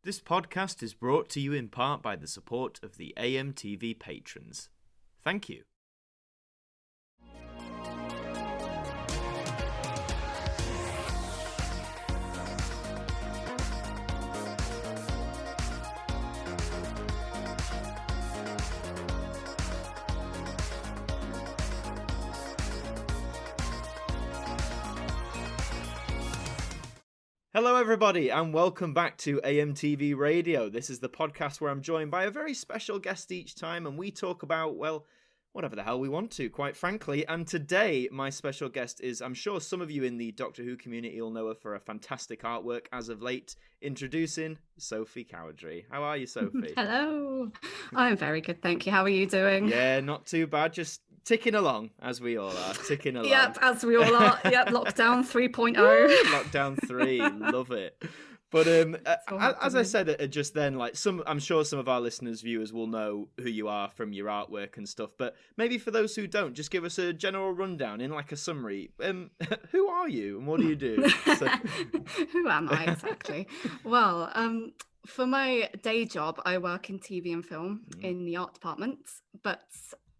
This podcast is brought to you in part by the support of the AMTV patrons. Thank you. Hello everybody and welcome back to AMTV Radio. This is the podcast where I'm joined by a very special guest each time and we talk about, well, whatever the hell we want to, quite frankly. And today my special guest is, I'm sure some of you in the Doctor Who community will know her for a fantastic artwork as of late. Introducing Sophie Cowdrey. How are you, Sophie? Hello. I'm very good, thank you. How are you doing? Yeah, not too bad. Just ticking along, as we all are. Ticking along. Yep, as we all are. Yep, lockdown 3.0. Lockdown 3, love it. But as I said just then, like I'm sure some of our listeners, viewers will know who you are from your artwork and stuff. But maybe for those who don't, just give us a general rundown in like a summary. Who are you and what do you do? Who am I exactly? Well, for my day job, I work in TV and film in the art department, but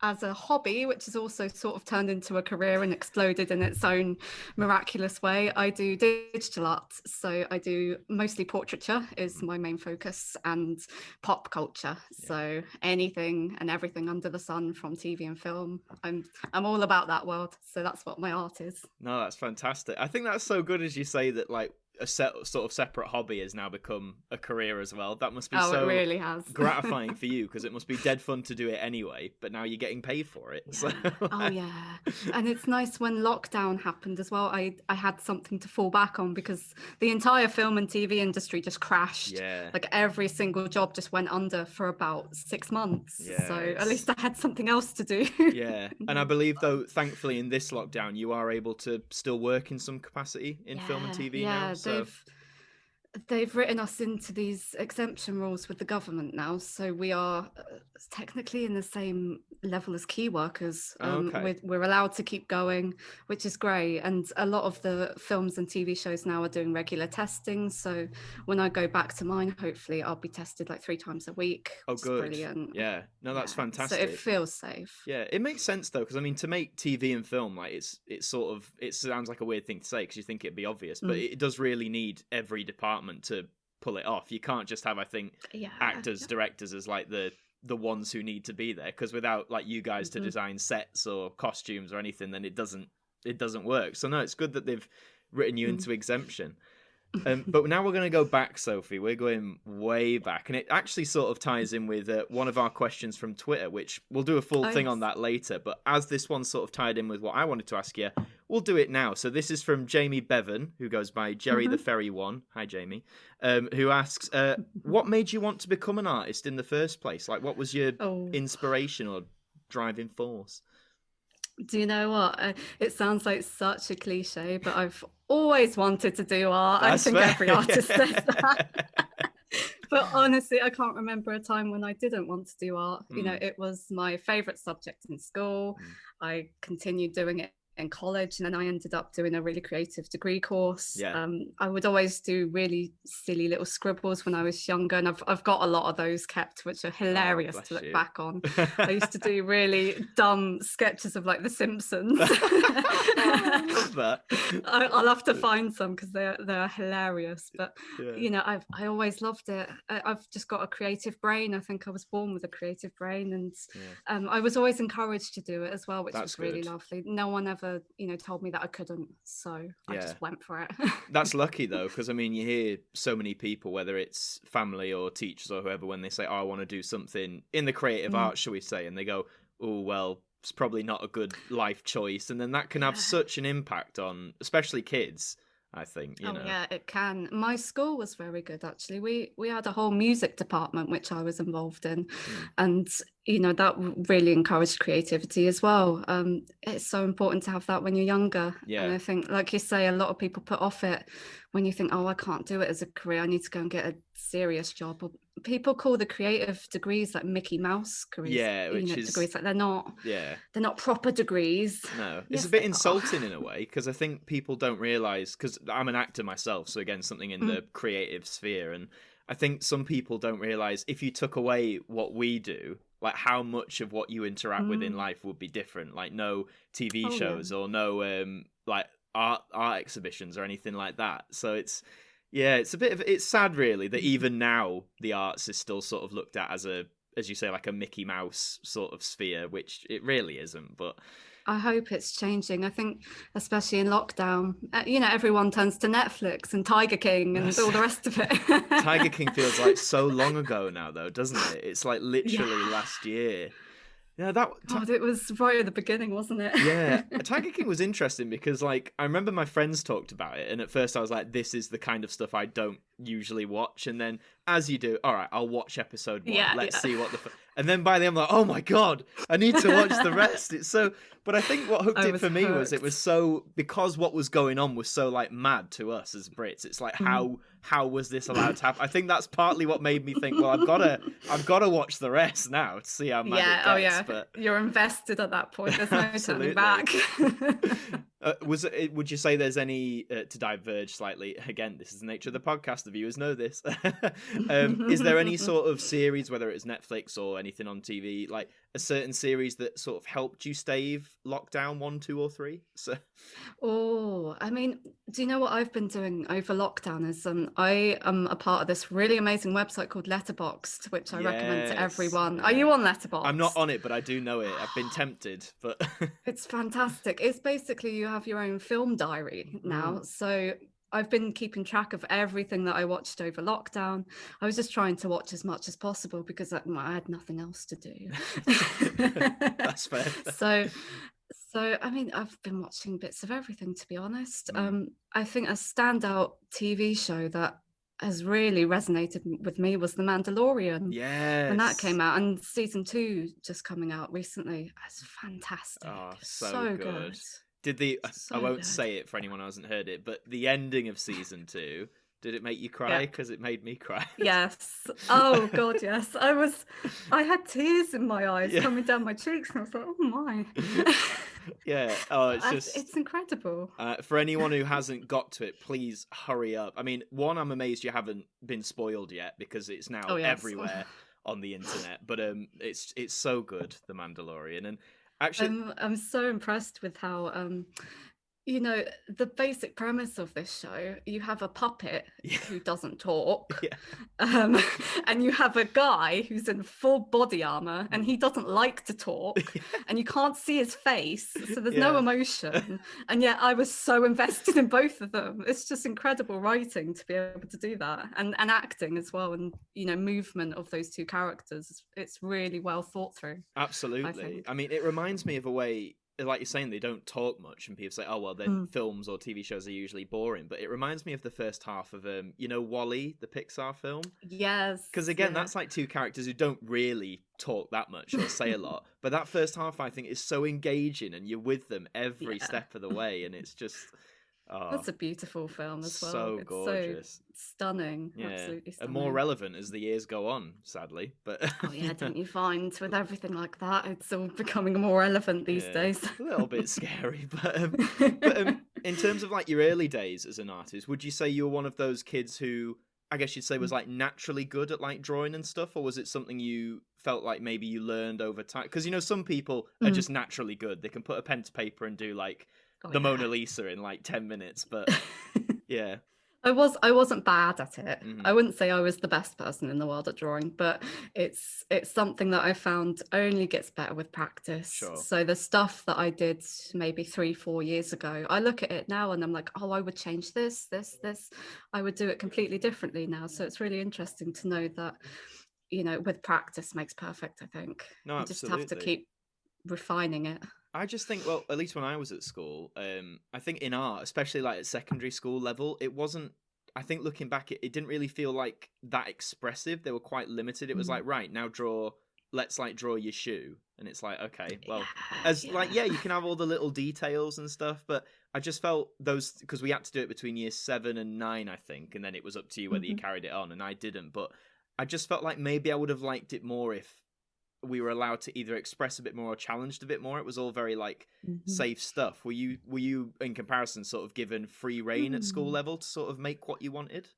as a hobby, which has also sort of turned into a career and exploded in its own miraculous way, I do digital art. So I do mostly portraiture is my main focus, and pop culture. Yeah. So anything and everything under the sun from TV and film. I'm all about that world. So that's what my art is. No, that's fantastic. I think that's so good as you say that, like, a sort of separate hobby has now become a career as well. That must be so it really has. gratifying for you, because it must be dead fun to do it anyway, but now you're getting paid for it. Yeah. So. Oh yeah. And it's nice when lockdown happened as well. I had something to fall back on, because the entire film and TV industry just crashed. Yeah. Like every single job just went under for about 6 months. Yeah, so at least I had something else to do. Yeah. And I believe, though, thankfully in this lockdown, you are able to still work in some capacity in film and TV now. So. They've written us into these exemption rules with the government now, so we are technically in the same level as key workers. We're allowed to keep going, which is great, and a lot of the films and TV shows now are doing regular testing, so when I go back to mine, hopefully I'll be tested like 3 times a week. Oh, good. Brilliant. Yeah, no, that's fantastic. So it feels safe. Yeah, it makes sense though, because I mean, to make TV and film, like it sounds like a weird thing to say because you think it'd be obvious, but it does really need every department to pull it off. You can't just have, I think, actors, directors as like the ones who need to be there, because without like you guys to design sets or costumes or anything, then it doesn't work. So no, it's good that they've written you into exemption. But now we're going to go back, Sophie. We're going way back, and it actually sort of ties in with one of our questions from Twitter, which we'll do a full thing on that later. But as this one sort of tied in with what I wanted to ask you, we'll do it now. So this is from Jamie Bevan, who goes by Jerry the Ferry One. Hi, Jamie. Who asks, what made you want to become an artist in the first place? Like, what was your inspiration or driving force? Do you know what? It sounds like such a cliche, but I've always wanted to do art. I think every artist says that. But honestly, I can't remember a time when I didn't want to do art. You know, it was my favourite subject in school. I continued doing it in college, and then I ended up doing a really creative degree course. I would always do really silly little scribbles when I was younger, and I've got a lot of those kept, which are hilarious to look back on. I used to do really dumb sketches of like The Simpsons. I love that. I'll have to find some because they're hilarious. But you know, I always loved it. I've just got a creative brain. I think I was born with a creative brain, and I was always encouraged to do it as well, which was really lovely. No one ever told me that I couldn't, so I just went for it. That's lucky though, because I mean, you hear so many people, whether it's family or teachers or whoever, when they say, I want to do something in the creative arts, shall we say, and they go, oh well, it's probably not a good life choice, and then that can have such an impact on especially kids, I think. Yeah, it can. My school was very good, actually. We had a whole music department which I was involved in, and that really encouraged creativity as well. It's so important to have that when you're younger. And I think, like you say, a lot of people put off it when you think, I can't do it as a career, I need to go and get a serious job. Or people call the creative degrees like Mickey Mouse careers, which is degrees, like they're not proper degrees. No, it's a bit insulting in a way, because I think people don't realize, because I'm an actor myself, so again, something in the creative sphere, and I think some people don't realize if you took away what we do, like how much of what you interact with in life would be different. Like no TV shows or no like art exhibitions or anything like that. So it's it's sad really that even now the arts is still sort of looked at as you say, like a Mickey Mouse sort of sphere, which it really isn't. But I hope it's changing. I think, especially in lockdown, everyone turns to Netflix and Tiger King and all the rest of it. Tiger King feels like so long ago now, though, doesn't it? It's like literally last year. Yeah, God, it was right at the beginning, wasn't it? Yeah, Tiger King was interesting because, like, I remember my friends talked about it, and at first I was like, "This is the kind of stuff I don't usually watch." And then, as you do, all right, I'll watch episode 1. Let's see what and then by then I'm like, "Oh my god, I need to watch the rest." It's so. But I think what hooked it for me was it was so, because what was going on was so like mad to us as Brits. It's like how was this allowed to happen? I think that's partly what made me think, well, I've gotta watch the rest now to see how mad it gets. But you're invested at that point. There's no turning back. Would you say there's any to diverge slightly? Again, this is the nature of the podcast. The viewers know this. Is there any sort of series, whether it's Netflix or anything on TV, like a certain series that sort of helped you stave lockdown 1, 2, or 3? So, I mean, do you know what I've been doing over lockdown? Is I am a part of this really amazing website called Letterboxd, which I recommend to everyone. Are you on Letterboxd? I'm not on it, but I do know it. I've been tempted, but it's fantastic. It's basically you have your own film diary now. So I've been keeping track of everything that I watched over lockdown. I was just trying to watch as much as possible because I had nothing else to do. That's fair. So I mean, I've been watching bits of everything, to be honest. I think a standout TV show that has really resonated with me was The Mandalorian. Yes. When that came out, and season 2 just coming out recently. It's fantastic. Oh, so good. I won't say it for anyone who hasn't heard it, but the ending of season 2, did it make you cry? Because it made me cry. Yes. Oh god, yes. I had tears in my eyes coming down my cheeks, and I was like, oh my. Yeah. Oh, it's incredible. For anyone who hasn't got to it, please hurry up. I mean, one, I'm amazed you haven't been spoiled yet because it's now everywhere on the internet. But it's so good, The Mandalorian, and actually, I'm so impressed with how the basic premise of this show, you have a puppet who doesn't talk, and you have a guy who's in full body armor and he doesn't like to talk, and you can't see his face, so there's no emotion, and yet I was so invested in both of them. It's just incredible writing to be able to do that, and acting as well, and movement of those two characters. It's really well thought through. Absolutely. I mean, it reminds me of a way, like you're saying, they don't talk much, and people say, "Oh well, then films or TV shows are usually boring." But it reminds me of the first half of WALL-E, the Pixar film. Yes. Because again, that's like two characters who don't really talk that much or say a lot, but that first half, I think, is so engaging, and you're with them every step of the way, and it's just. Oh, that's a beautiful film as well. So gorgeous, so stunning, absolutely stunning. And more relevant as the years go on, sadly. But don't you find with everything like that, it's all becoming more relevant these days? A little bit scary, but in terms of like your early days as an artist, would you say you were one of those kids who, I guess you'd say, was like naturally good at like drawing and stuff, or was it something you felt like maybe you learned over time? Because some people are just naturally good; they can put a pen to paper and do like the Mona Lisa in like 10 minutes, but I wasn't bad at it. I wouldn't say I was the best person in the world at drawing, but it's something that I found only gets better with practice. Sure. So the stuff that I did maybe 3-4 years ago, I look at it now and I'm like, oh, I would change this. I would do it completely differently now. So it's really interesting to know that, with practice makes perfect, I think. No, you just have to keep refining it. I just think, well, at least when I was at school, I think in art, especially like at secondary school level, it wasn't, I think looking back, it didn't really feel like that expressive. They were quite limited. It was like, right, now let's like draw your shoe. And it's like, okay, well, you can have all the little details and stuff, but I just felt those, because we had to do it between years 7 and 9, I think, and then it was up to you whether you carried it on, and I didn't, but I just felt like maybe I would have liked it more if we were allowed to either express a bit more or challenged a bit more. It was all very like safe stuff. Were you in comparison sort of given free reign at school level to sort of make what you wanted?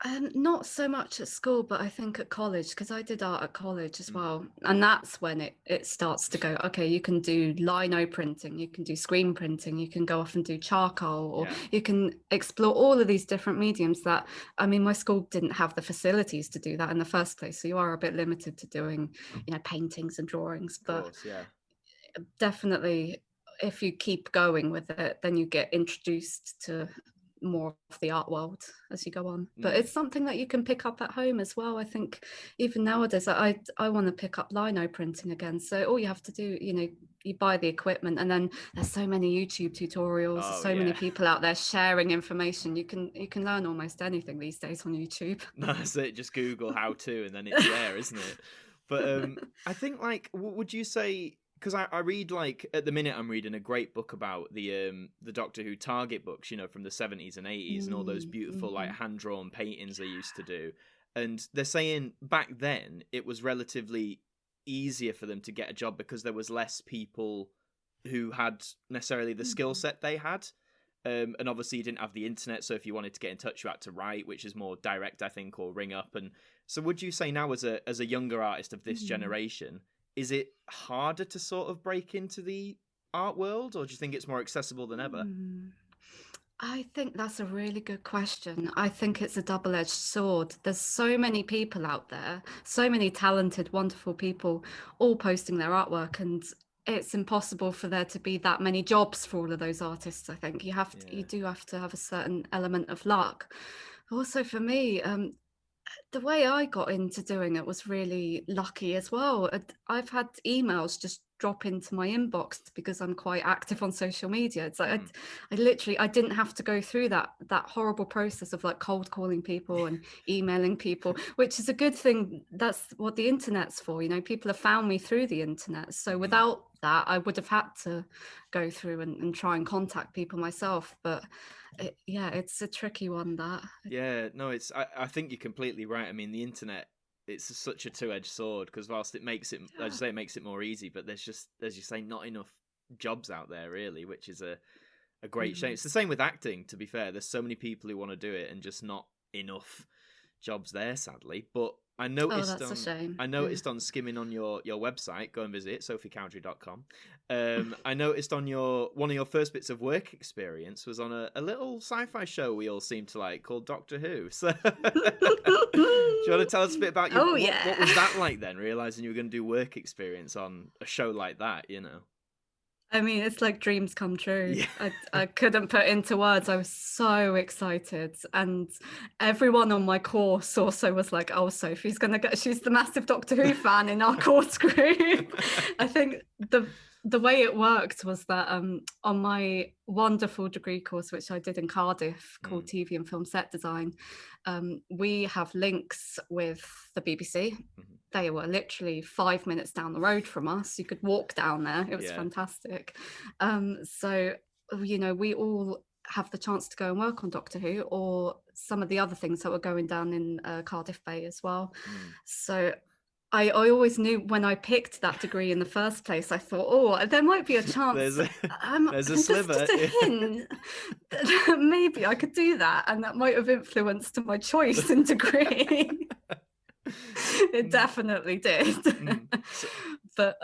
Not so much at school, but I think at college, because I did art at college as well. And that's when it starts to go, okay, you can do lino printing, you can do screen printing, you can go off and do charcoal, or you can explore all of these different mediums that, I mean, my school didn't have the facilities to do that in the first place. So you are a bit limited to doing, paintings and drawings. But of course, definitely, if you keep going with it, then you get introduced to more of the art world as you go on. But it's something that you can pick up at home as well. I think even nowadays, I want to pick up lino printing again. So all you have to do, you buy the equipment, and then there's so many YouTube tutorials, many people out there sharing information. You can learn almost anything these days on YouTube. That's it. Just Google how to, and then it's there, isn't it? But I think, like, would you say, because I read, like, at the minute I'm reading a great book about the Doctor Who Target books, from the 70s and 80s and all those beautiful like hand-drawn paintings they used to do. And they're saying back then it was relatively easier for them to get a job because there was less people who had necessarily the skill set they had. And obviously you didn't have the internet, so if you wanted to get in touch, you had to write, which is more direct, I think, or ring up. And so would you say now, as a younger artist of this generation, is it harder to sort of break into the art world, or do you think it's more accessible than ever? I think that's a really good question. I think it's a double-edged sword. There's so many people out there, so many talented, wonderful people, all posting their artwork, and it's impossible for there to be that many jobs for all of those artists. I think you do have to have a certain element of luck. Also, for me, the way I got into doing it was really lucky as well. I've had emails just drop into my inbox because I'm quite active on social media. It's like I didn't have to go through that horrible process of like cold calling people and emailing people, which is a good thing. That's what the internet's for. People have found me through the internet. So without that, I would have had to go through and try and contact people myself. But it's a tricky one, that. I think you're completely right. I mean, the internet, it's such a two-edged sword, because whilst it makes it, as you say, it makes it more easy, but there's just, as you say, not enough jobs out there really, which is a great shame. It's the same with acting, to be fair. There's so many people who want to do it and just not enough jobs there, sadly. But I noticed that's a shame. I noticed on skimming on your website, go and visit it, sophiecowdrey.com. I noticed on one of your first bits of work experience was on a little sci-fi show we all seem to like called Doctor Who. So do you want to tell us a bit about what was that like then, realizing you were going to do work experience on a show like that, I mean, it's like dreams come true. I couldn't put into words. I was so excited. And everyone on my course also was like, oh, Sophie's she's the massive Doctor Who fan in our course group. I think the way it worked was that on my wonderful degree course, which I did in Cardiff, called TV and Film Set Design, we have links with the BBC. They were literally 5 minutes down the road from us. You could walk down there. It was fantastic. So, we all have the chance to go and work on Doctor Who, or some of the other things that were going down in Cardiff Bay as well. So I always knew when I picked that degree in the first place, I thought, there might be a chance. There's a sliver. Just a hint that maybe I could do that. And that might have influenced my choice in degree. It definitely did. But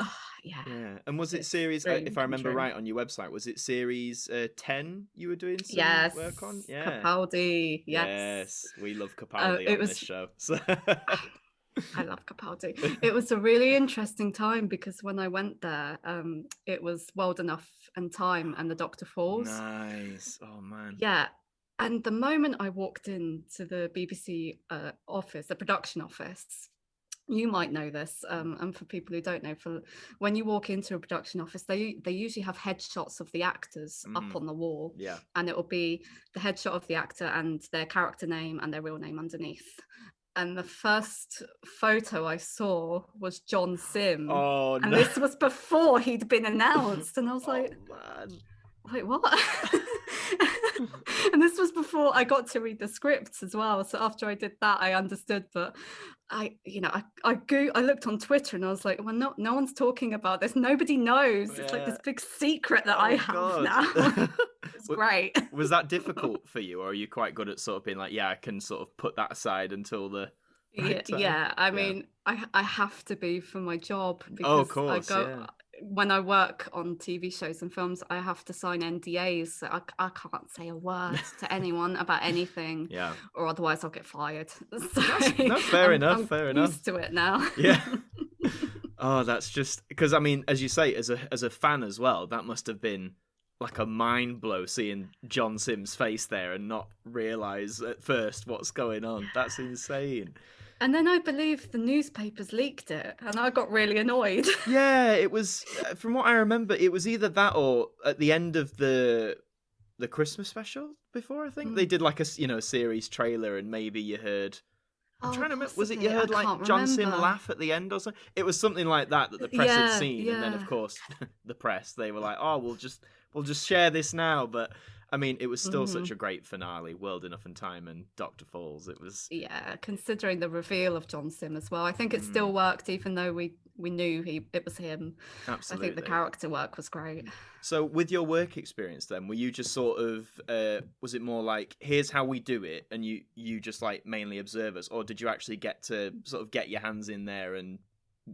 and was it series, if I remember right on your website, was it series 10 you were doing some work on? Capaldi. Yes, we love Capaldi on this show. So I love Capaldi. It was a really interesting time because when I went there, it was World Enough and Time and the Doctor Falls. Nice. Oh man. Yeah. And the moment I walked into the BBC office, the production office, you might know this, and for people who don't know, when you walk into a production office, they usually have headshots of the actors up on the wall, and it will be the headshot of the actor and their character name and their real name underneath. And the first photo I saw was John Sim, and this was before he'd been announced, and I was like, man. wait, what? And this was before I got to read the scripts as well. So after I did that, I understood. But I looked on Twitter and I was like, well, no one's talking about this. Nobody knows. Yeah. It's like this big secret that I have now. It's great. Was that difficult for you, or are you quite good at sort of being like, yeah, I can sort of put that aside until the right time? Yeah. I mean, I have to be for my job, because of course, when I work on TV shows and films, I have to sign NDAs. So I can't say a word to anyone about anything, or otherwise I'll get fired. So fair enough. I'm used to it now. Yeah. Oh, that's just because, I mean, as you say, as a fan as well, that must have been like a mind blow seeing John Simm's face there and not realise at first what's going on. That's insane. And then I believe the newspapers leaked it, and I got really annoyed. Yeah, it was, from what I remember, it was either that or at the end of the Christmas special before, I think. They did like a series trailer, and maybe you heard... I'm trying to remember, was it you heard like John Sim laugh at the end or something? It was something like that the press had seen, and then of course the press, they were like, oh, we'll just share this now. But I mean, it was still such a great finale. World Enough and Time and Dr. Falls. It was considering the reveal of John Sim as well. I think it still worked, even though we knew it was him. Absolutely. I think the character work was great. So with your work experience then, were you just sort of, was it more like, here's how we do it, and you just like mainly observers, or did you actually get to sort of get your hands in there and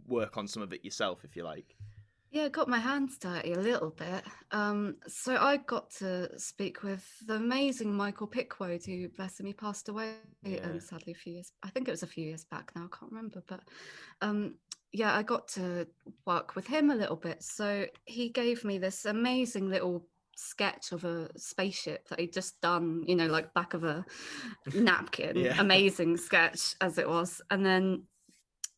work on some of it yourself, if you like? Yeah, I got my hands dirty a little bit. So I got to speak with the amazing Michael Pickwood, who, bless him, he passed away sadly I think it was a few years back now, I can't remember. But I got to work with him a little bit. So he gave me this amazing little sketch of a spaceship that he'd just done, like back of a napkin. Amazing sketch as it was. And then,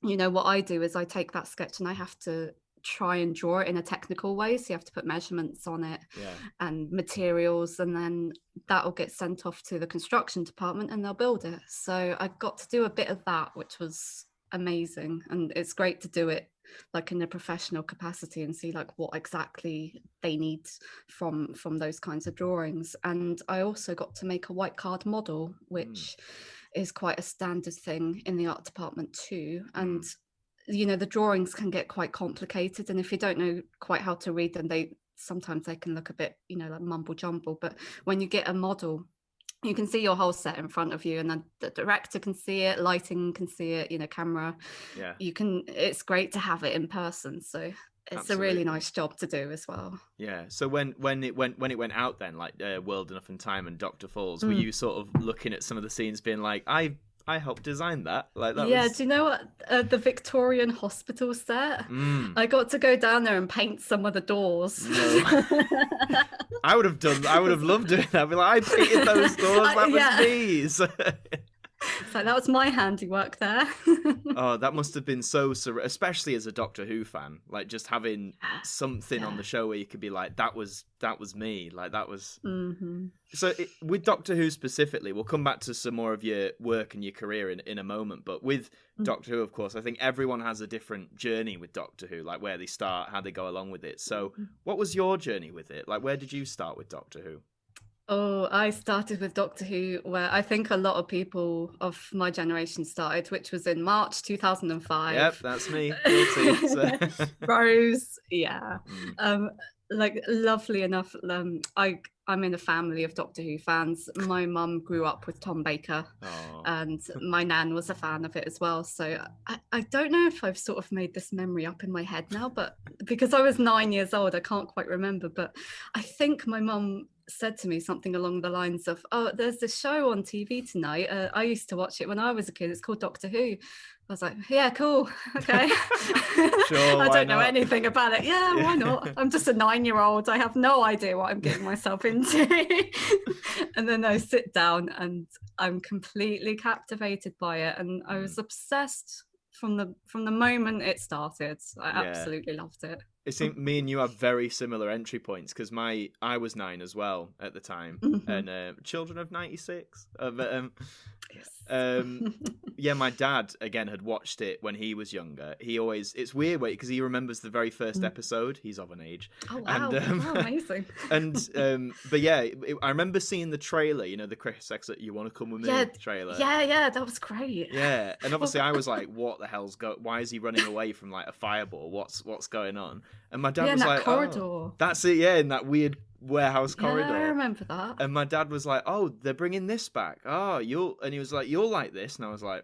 what I do is I take that sketch and I have to try and draw it in a technical way, so you have to put measurements on it and materials, and then that'll get sent off to the construction department and they'll build it. So I got to do a bit of that, which was amazing, and it's great to do it like in a professional capacity and see like what exactly they need from those kinds of drawings. And I also got to make a white card model, which is quite a standard thing in the art department too. And the drawings can get quite complicated, and if you don't know quite how to read them, sometimes they can look a bit, like mumble jumble. But when you get a model, you can see your whole set in front of you, and then the director can see it, lighting can see it, camera. Yeah. It's great to have it in person. So it's a really nice job to do as well. Yeah. So when it went out then, like World Enough and Time and Dr. Falls, were you sort of looking at some of the scenes being like, I helped design that. Like that. Yeah, do you know what? The Victorian hospital set. I got to go down there and paint some of the doors. No. I would have loved doing that. I'd be like, I painted those doors. That was me. So that was my handiwork there. Oh, that must have been so surreal, especially as a Doctor Who fan. Like just having something on the show where you could be like, that was me. Like that was. So with Doctor Who specifically, we'll come back to some more of your work and your career in a moment. But with Doctor Who, of course, I think everyone has a different journey with Doctor Who, like where they start, how they go along with it. So what was your journey with it? Like where did you start with Doctor Who? Oh, I started with Doctor Who where I think a lot of people of my generation started, which was in March 2005. Yep, that's me. Guilty. So. Rose, like lovely enough. I'm in a family of Doctor Who fans. My mum grew up with Tom Baker, and my nan was a fan of it as well. So I don't know if I've sort of made this memory up in my head now, but because I was 9 years old, I can't quite remember. But I think my mum said to me something along the lines of, oh, there's this show on TV tonight. I used to watch it when I was a kid. It's called Doctor Who. I was like, yeah, cool. Okay. Sure, I don't know anything about it. Yeah, why not? I'm just a 9-year-old. I have no idea what I'm getting myself into. And then I sit down and I'm completely captivated by it. And I was obsessed from the moment it started. I absolutely loved it. It seemed me and you have very similar entry points because I was 9 as well at the time, and children of 96. Yeah, my dad again had watched it when he was younger. It's weird because he remembers the very first episode. He's of an age. Oh wow! Amazing. But yeah, I remember seeing the trailer. You know, the Chris X "You Want to Come With Me" trailer. Yeah, that was great. Yeah, and obviously I was like, "What the hell's why is he running away from like a fireball? What's going on?" And my dad was like, corridor. "Oh, that's it." Yeah, in that weird warehouse corridor. I remember that. And my dad was like, "Oh, they're bringing this back. Oh, and he was like, "You'll like this." And I was like,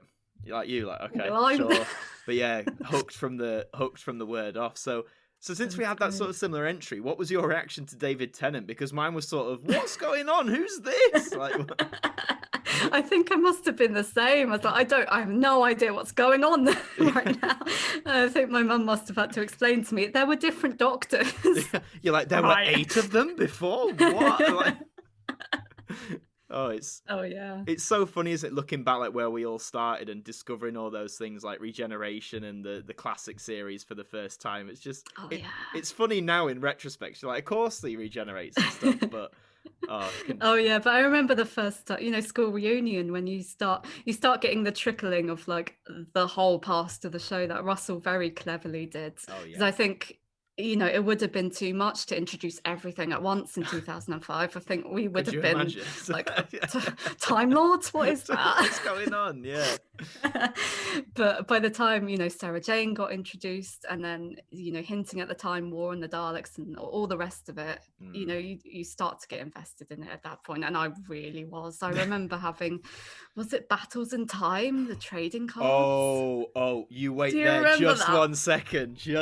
okay, sure. But yeah, hooked from the word off. So since we had that sort of similar entry, what was your reaction to David Tennant? Because mine was sort of, "What's going on? Who's this?" Like, I think I must have been the same. I was like, I have no idea what's going on right now. I think my mum must have had to explain to me. There were different doctors. You're like, there were 8 of them before? What? Like... It's so funny, isn't it, looking back like where we all started and discovering all those things like regeneration and the classic series for the first time. It's just it's funny now in retrospect. You're like, of course he regenerates and stuff, but but I remember the first school reunion when you start getting the trickling of like the whole past of the show that Russell very cleverly did. Because I think it would have been too much to introduce everything at once in 2005. I think we would have been like, Time Lords, what is that? What's going on? Yeah. But by the time, Sarah Jane got introduced and then, hinting at the Time War and the Daleks and all the rest of it, you start to get invested in it at that point. And I really was. I remember was it Battles in Time, the trading cards? Oh, you wait there just 1 second. Do you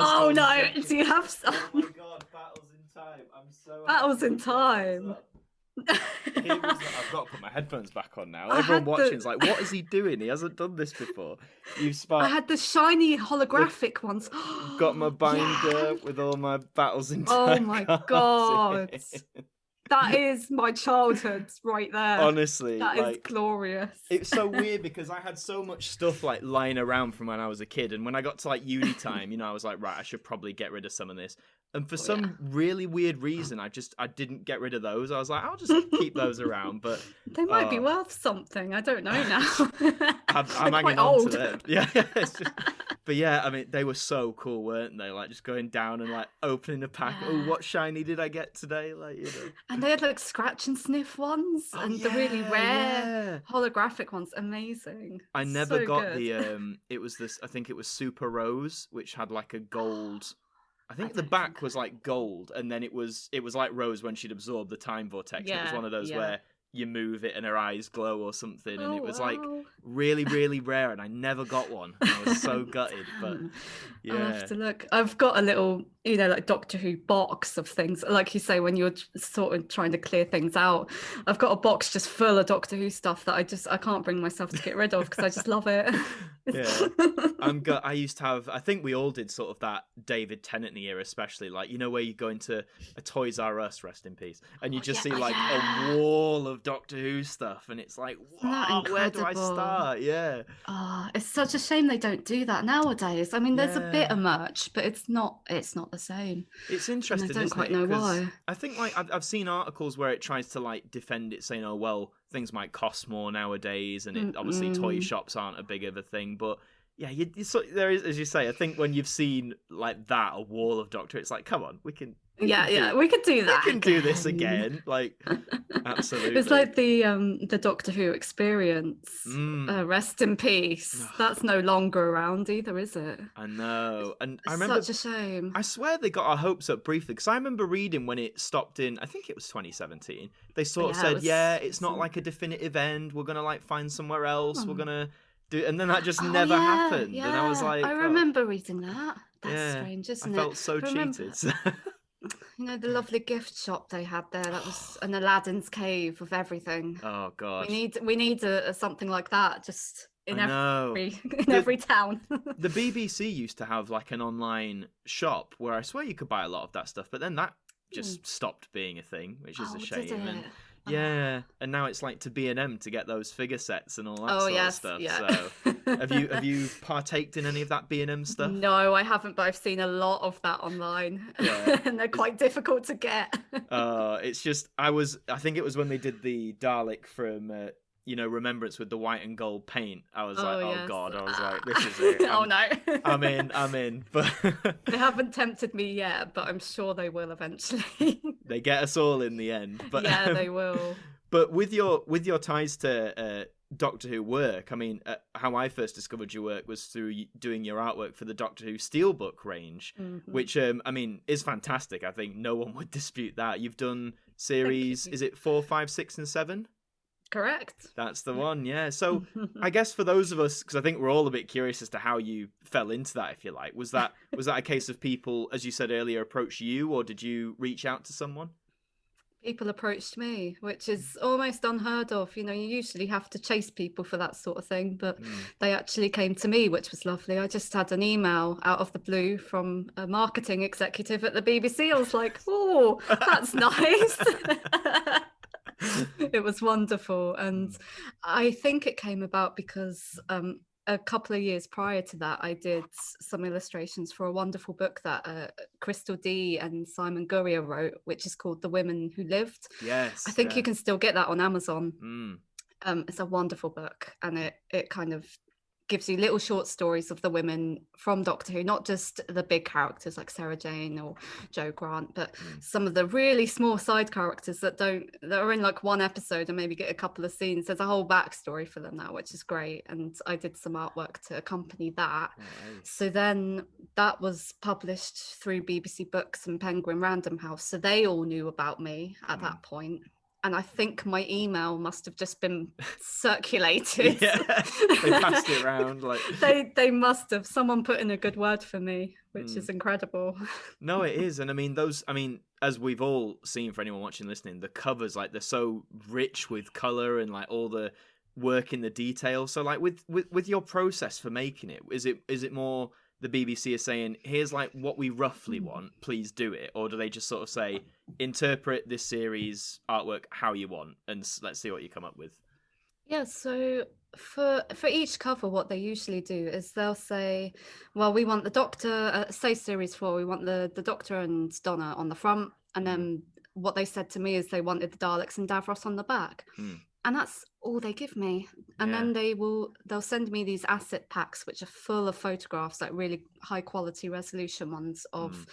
have some? Oh my God, Battles in Time. I'm so Battles in Time. I've got to put my headphones back on now. Everyone watching is like, what is he doing? He hasn't done this before. I had the shiny holographic ones. Got my binder with all my Battles in Time. Oh my God. That is my childhood right there. Honestly. That is glorious. It's so weird because I had so much stuff like lying around from when I was a kid. And when I got to like uni time, I was like, right, I should probably get rid of some of this. And for some really weird reason, I didn't get rid of those. I was like, I'll just keep those around. But they might be worth something. I don't know now. I'm hanging on to them. Yeah. But yeah, I mean, they were so cool, weren't they? Like just going down and like opening a pack. Yeah. Oh, what shiny did I get today? Like, And they had like scratch and sniff ones and the really rare holographic ones. Amazing. I never got the it was this, I think it was Super Rose, which had like a gold. I think the back was like gold, and then it was like Rose when she'd absorbed the time vortex. Yeah, it was one of those where you move it and her eyes glow or something, and it was like really, really rare, and I never got one. I was so gutted, but yeah. I'll have to look. I've got a little, like Doctor Who box of things. Like you say, when you're sort of trying to clear things out, I've got a box just full of Doctor Who stuff that I can't bring myself to get rid of because I just love it. Yeah, I used to have. I think we all did sort of that David Tennant era, especially like where you go into a Toys R Us, rest in peace, and you just see like a wall of Doctor Who stuff, and it's like, wow, where do I start? Yeah. It's such a shame they don't do that nowadays. I mean, there's a bit of merch, but it's not the same. It's interesting. I don't quite know why. I think like I've seen articles where it tries to like defend it, saying, "Oh well, things might cost more nowadays, and obviously toy shops aren't a big of a thing." But yeah, there is, as you say. I think when you've seen like that, a wall of Doctor, it's like, come on, we can. We could do that. We can do this again. Like, absolutely. It's like the Doctor Who experience. Rest in peace. That's no longer around either, is it? I know. And I remember, such a shame. I swear they got our hopes up briefly because I remember reading when it stopped in, I think it was 2017. They sort of said, it's not like a definitive end. We're gonna like find somewhere else. We're gonna do, and then that just never happened. Yeah. And I was like, I remember reading that. That's strange, isn't it? I felt so cheated. The lovely gift shop they had there, that was an Aladdin's cave of everything. Oh god, we need a something like that just in every town. The BBC used to have like an online shop where I swear you could buy a lot of that stuff, but then that just stopped being a thing, which is a shame. And Yeah, and now it's like to B&M to get those figure sets and all that sort of stuff. Yeah. So, have you partaked in any of that B&M stuff? No, I haven't, but I've seen a lot of that online. Yeah. And they're quite difficult to get. It's just I think it was when they did the Dalek from Remembrance with the white and gold paint. I was like, oh God, I was like, this is it. Oh no. I'm in. But they haven't tempted me yet, but I'm sure they will eventually. They get us all in the end. But yeah, they will. But with your ties to Doctor Who work, I mean, how I first discovered your work was through doing your artwork for the Doctor Who Steelbook range, which I mean is fantastic. I think no one would dispute that. You've done series, is it 4, 5, 6, and 7? Correct. That's the one, yeah. So I guess for those of us, because I think we're all a bit curious as to how you fell into that, if you like, was that a case of people, as you said earlier, approach you, or did you reach out to someone? People approached me, which is almost unheard of. You usually have to chase people for that sort of thing, but they actually came to me, which was lovely. I just had an email out of the blue from a marketing executive at the BBC. I was like, oh, that's nice. It was wonderful. And I think it came about because a couple of years prior to that, I did some illustrations for a wonderful book that Crystal D and Simon Gurrier wrote, which is called The Women Who Lived. Yes. I think you can still get that on Amazon. It's a wonderful book, and it kind of gives you little short stories of the women from Doctor Who, not just the big characters like Sarah Jane or Jo Grant, but some of the really small side characters that are in like one episode and maybe get a couple of scenes. There's a whole backstory for them now, which is great. And I did some artwork to accompany that. Nice. So then that was published through BBC Books and Penguin Random House. So they all knew about me at that point. And I think my email must have just been circulated. Yeah, they passed it around. Like they must have. Someone put in a good word for me, which is incredible. No, it is. And I mean, as we've all seen, for anyone watching, listening, the covers, like, they're so rich with color and like all the work in the detail. So like with your process for making it, is it more the BBC is saying, here's like what we roughly want, please do it? Or do they just sort of say, interpret this series artwork how you want and let's see what you come up with? Yeah, so for each cover, what they usually do is they'll say, well, we want the Doctor, say series 4, we want the Doctor and Donna on the front. And then what they said to me is they wanted the Daleks and Davros on the back. And that's all they give me. And then they'll send me these asset packs, which are full of photographs, like really high quality resolution ones of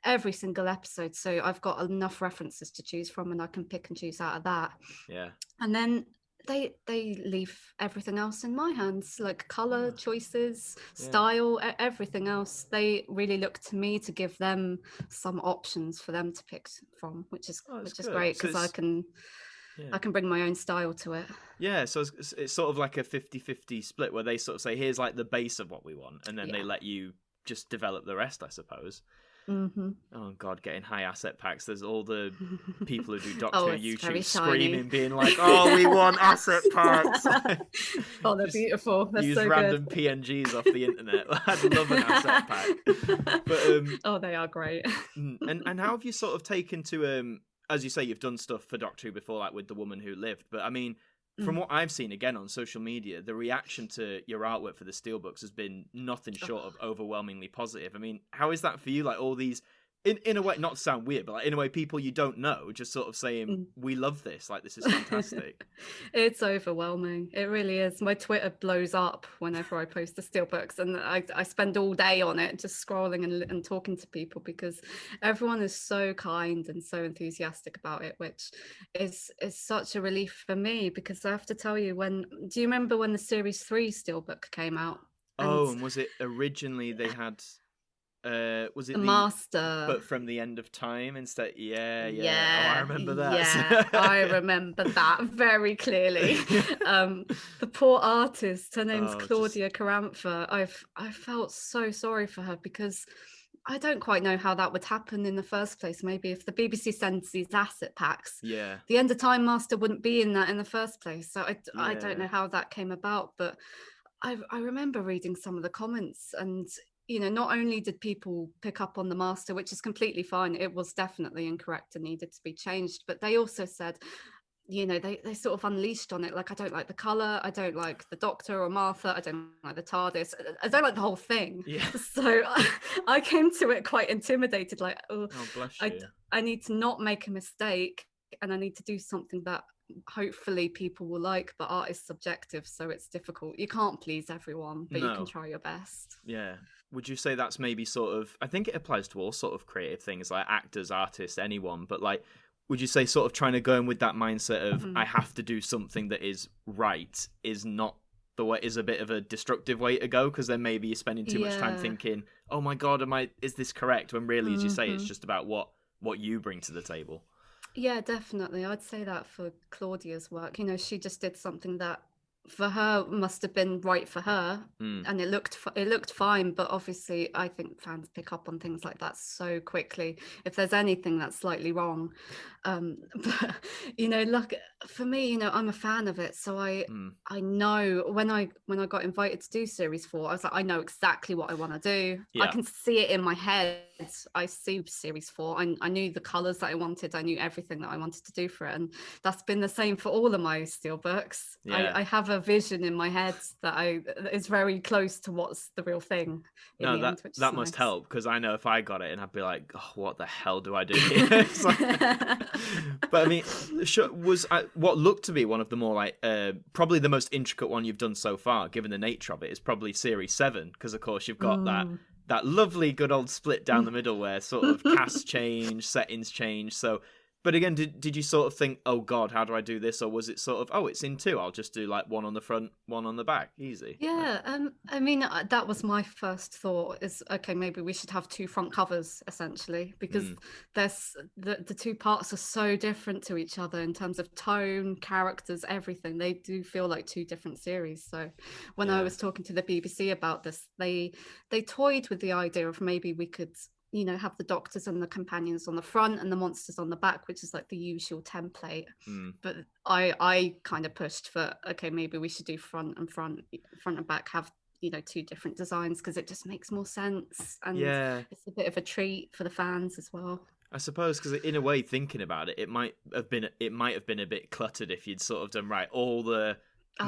every single episode. So I've got enough references to choose from, and I can pick and choose out of that. Yeah. And then they leave everything else in my hands, like color choices, style, everything else. They really look to me to give them some options for them to pick from, which is great, because I can bring my own style to it. Yeah, so it's sort of like a 50-50 split where they sort of say, here's like the base of what we want, and then they let you just develop the rest, I suppose. Oh God, getting high asset packs. There's all the people who do Doctor Who YouTube screaming, being like, "Oh, we want asset packs!" Oh, they're beautiful. They're use so random good. PNGs off the internet. I'd love an asset pack. But oh, they are great. And how have you sort of taken to as you say, you've done stuff for Doctor Who before, like with The Woman Who Lived. But I mean, from what I've seen again on social media, the reaction to your artwork for the Steelbooks has been nothing short of overwhelmingly positive. I mean, how is that for you? Like all these, in a way, not to sound weird, but like in a way, people you don't know just sort of saying, "We love this. Like this is fantastic." It's overwhelming. It really is. My Twitter blows up whenever I post the Steelbooks, and I spend all day on it, just scrolling and talking to people, because everyone is so kind and so enthusiastic about it, which is such a relief for me. Because I have to tell you, do you remember when the Series 3 Steelbook came out? And was it originally they had? Was it the Master, but from the End of Time instead? Yeah. Oh, I remember that. Yeah, I remember that very clearly. The poor artist, her name's Claudia Carantha. I felt so sorry for her, because I don't quite know how that would happen in the first place. Maybe if the BBC sends these asset packs, the End of Time Master wouldn't be in that in the first place. So I don't know how that came about, but I remember reading some of the comments, and not only did people pick up on the Master, which is completely fine, it was definitely incorrect and needed to be changed, but they also said, they sort of unleashed on it. Like, I don't like the color, I don't like the Doctor or Martha, I don't like the TARDIS, I don't like the whole thing. Yeah. So I came to it quite intimidated, like, oh bless you. I need to not make a mistake, and I need to do something that hopefully people will like, but art is subjective, so it's difficult. You can't please everyone, but you can try your best. Yeah. Would you say that's maybe sort of, I think it applies to all sort of creative things, like actors, artists, anyone, but like, would you say sort of trying to go in with that mindset of I have to do something that is right is not the way, is a bit of a destructive way to go? Because then maybe you're spending too much time thinking, oh my God, is this correct? When really, as you say, it's just about what you bring to the table. Yeah, definitely. I'd say that for Claudia's work. She just did something that for her must have been right for her, and it looked fine. But obviously, I think fans pick up on things like that so quickly if there's anything that's slightly wrong. But like for me, I'm a fan of it, so I know when I got invited to do series 4, I was like, I know exactly what I want to do. I can see it in my head. I see series 4. I knew the colors that I wanted. I knew everything that I wanted to do for it, and that's been the same for all of my Steelbooks. I have a vision in my head that is very close to what's the real thing. That must help, because I know if I got it and I'd be like, oh, what the hell do I do here? But I mean, was what looked to be one of the more like probably the most intricate one you've done so far, given the nature of it, is probably series 7, because of course you've got that lovely good old split down the middle where sort of casts change, settings change. So, but again, did you sort of think, oh God, how do I do this? Or was it sort of, oh, it's in 2, I'll just do like one on the front, one on the back, easy? Yeah, I mean, that was my first thought, is, okay, maybe we should have 2 front covers, essentially, because there's the 2 parts are so different to each other in terms of tone, characters, everything. They do feel like 2 different series. So when I was talking to the BBC about this, they toyed with the idea of maybe we could have the Doctors and the companions on the front and the monsters on the back, which is like the usual template. But I kind of pushed for, okay, maybe we should do front and back, have 2 different designs, because it just makes more sense, and it's a bit of a treat for the fans as well. I suppose, because in a way, thinking about it, it might have been a bit cluttered if you'd sort of done all the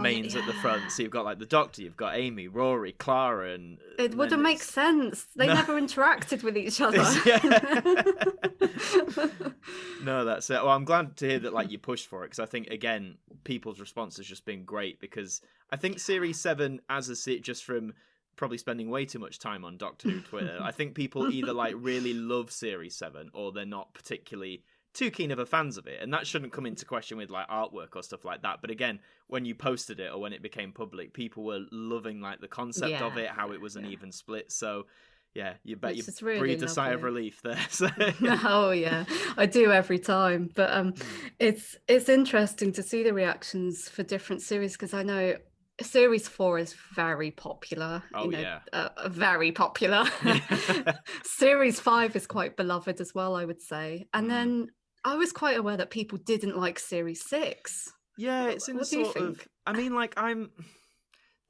mains at the front. So you've got like the Doctor, you've got Amy, Rory, Clara, and it wouldn't make sense. They never interacted with each other. No, that's it. Well, I'm glad to hear that like you pushed for it, because I think again people's response has just been great, because I think series 7 just from probably spending way too much time on Doctor Who Twitter, I think people either like really love series 7 or they're not particularly too keen of a fans of it, and that shouldn't come into question with like artwork or stuff like that. But again, when you posted it or when it became public, people were loving like the concept of it, how it was an even split. So yeah, you bet you really breathed a sigh of relief there. So. Oh yeah, I do every time. But it's interesting to see the reactions for different series, because I know series 4 is very popular. Very popular. Series 5 is quite beloved as well, I would say. And then I was quite aware that people didn't like series 6. Yeah, it's in the sort of, I mean, like,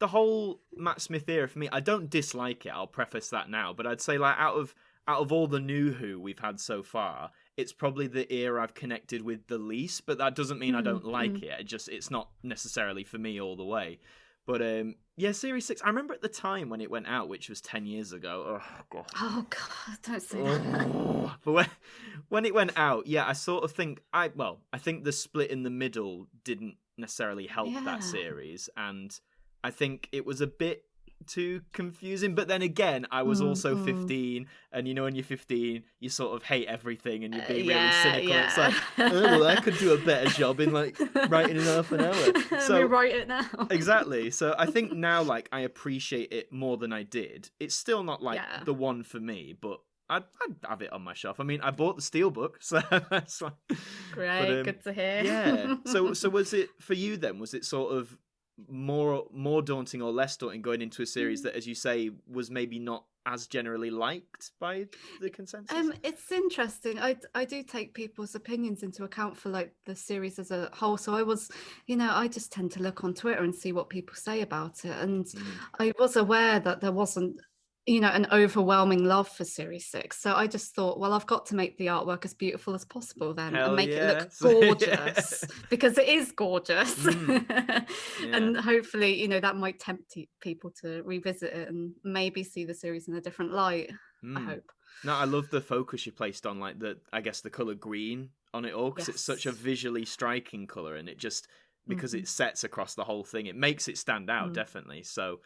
the whole Matt Smith era for me, I don't dislike it, I'll preface that now, but I'd say like out of all the new Who we've had so far, it's probably the era I've connected with the least, but that doesn't mean I don't like it. It's not necessarily for me all the way. But series 6, I remember at the time when it went out, which was 10 years ago. Oh God, don't say that. But when it went out, I sort of think I think the split in the middle didn't necessarily help that series, and I think it was a bit too confusing. But then again, I was also 15, and when you're 15, you sort of hate everything and you're being really cynical. It's like, I could do a better job in like writing in half an hour. So rewrite it now. Exactly. So I think now, like, I appreciate it more than I did. It's still not like the one for me, but I'd have it on my shelf. I mean, I bought the Steelbook, so that's like great. Good to hear. Yeah. So was it for you then? Was it sort of more daunting or less daunting going into a series that, as you say, was maybe not as generally liked by the consensus? It's interesting. I do take people's opinions into account for like the series as a whole. So I was, I just tend to look on Twitter and see what people say about it. And I was aware that there wasn't an overwhelming love for Series 6. So I just thought, well, I've got to make the artwork as beautiful as possible then, and make it look gorgeous, because it is gorgeous. And hopefully, that might tempt people to revisit it and maybe see the series in a different light. I hope. No, I love the focus you placed on, like, the colour green on it all, because it's such a visually striking colour, and it just, because it sets across the whole thing, it makes it stand out, definitely. So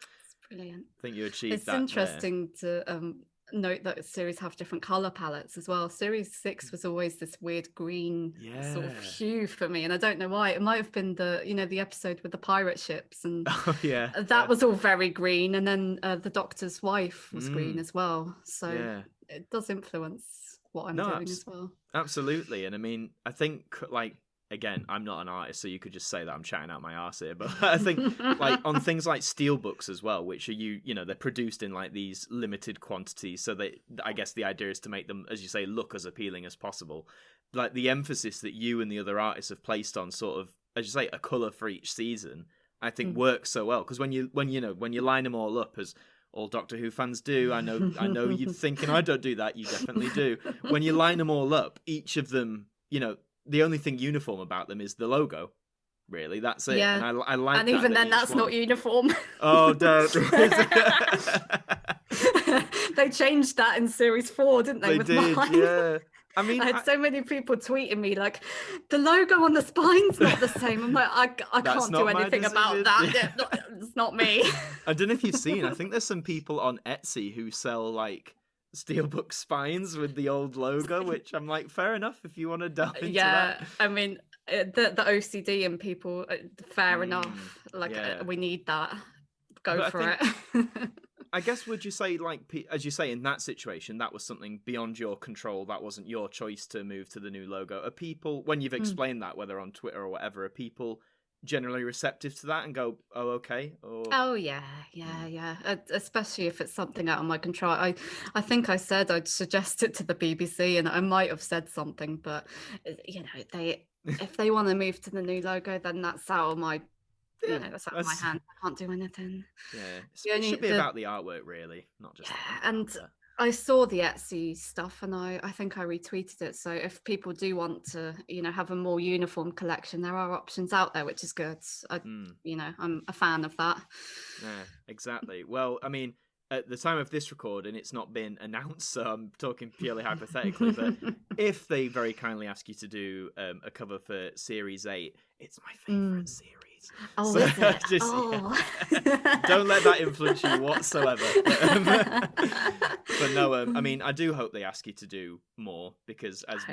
brilliant. I think you achieved that. It's interesting to note that series have different color palettes as well. Series 6 was always this weird green sort of hue for me, and I don't know why. It might have been the episode with the pirate ships, and that was all very green, and then the Doctor's wife was green as well. So it does influence what I'm doing as well. Absolutely. And I mean, I think, like, again, I'm not an artist, so you could just say that I'm chatting out my arse here. But I think, like, on things like steelbooks as well, which are they're produced in like these limited quantities. So I guess the idea is to make them, as you say, look as appealing as possible. Like the emphasis that you and the other artists have placed on sort of, as you say, a color for each season, I think works so well. Because when you line them all up, as all Doctor Who fans do, I know you're thinking I don't do that. You definitely do. When you line them all up, each of them, the only thing uniform about them is the logo. Really, that's it. Yeah. And I like. And even then, that's not uniform. Oh, don't. They changed that in Series 4, didn't they? They did. Mine? Yeah. I mean, I had so many people tweeting me like, the logo on the spine's not the same. I'm like, I can't do anything about that. Yeah. It's not me. I don't know if you've seen. I think there's some people on Etsy who sell like steelbook spines with the old logo, which I'm like, fair enough if you want to delve into that. I mean, the OCD in people, fair enough. Like, we need that. Go for it. I guess, would you say, like, as you say, in that situation, that was something beyond your control? That wasn't your choice to move to the new logo. Are people, when you've explained that, whether on Twitter or whatever, are people generally receptive to that and go, oh, okay? Or... Oh, yeah. Especially if it's something out of my control. I think I said I'd suggest it to the BBC, and I might have said something, but, if they want to move to the new logo, then that's out of my... that's out of my hand. I can't do anything. Yeah, it should be about the artwork, really, not just. And I saw the Etsy stuff, and I think I retweeted it. So if people do want to, have a more uniform collection, there are options out there, which is good. I'm a fan of that. Yeah, exactly. Well, I mean, at the time of this recording, it's not been announced, so I'm talking purely hypothetically. But if they very kindly ask you to do a cover for Series 8, it's my favourite series. Oh, so, is it? Don't let that influence you whatsoever. But no, I mean, I do hope they ask you to do more, because as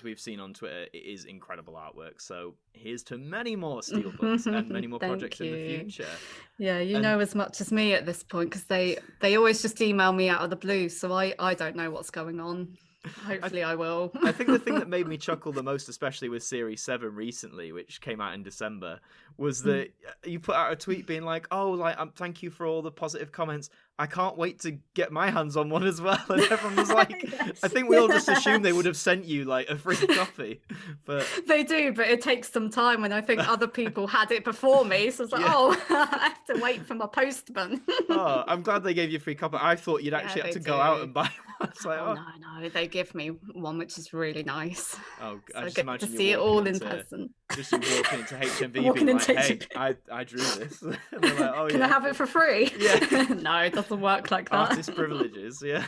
we've seen on Twitter, it is incredible artwork. So here's to many more steelbooks and many more projects in the future. Yeah, know as much as me at this point, because they always just email me out of the blue, so I don't know what's going on. Hopefully I will. I think the thing that made me chuckle the most, especially with Series 7 recently, which came out in December, was that you put out a tweet being like, thank you for all the positive comments. I can't wait to get my hands on one as well. And everyone was like, yes. I think we all just assumed they would have sent you like a free copy. But they do, but it takes some time, and I think other people had it before me. So it's like, I have to wait for my postman. I'm glad they gave you a free copy. I thought you'd actually have to go out and buy one. Like, no, they give me one, which is really nice. Oh, so I just get imagine to see it all in person. Just you walking into HMV being like, hey, I drew this. And they're like, oh, Can I have it for free? Yeah. No, it doesn't work like that. Artist privileges, yeah.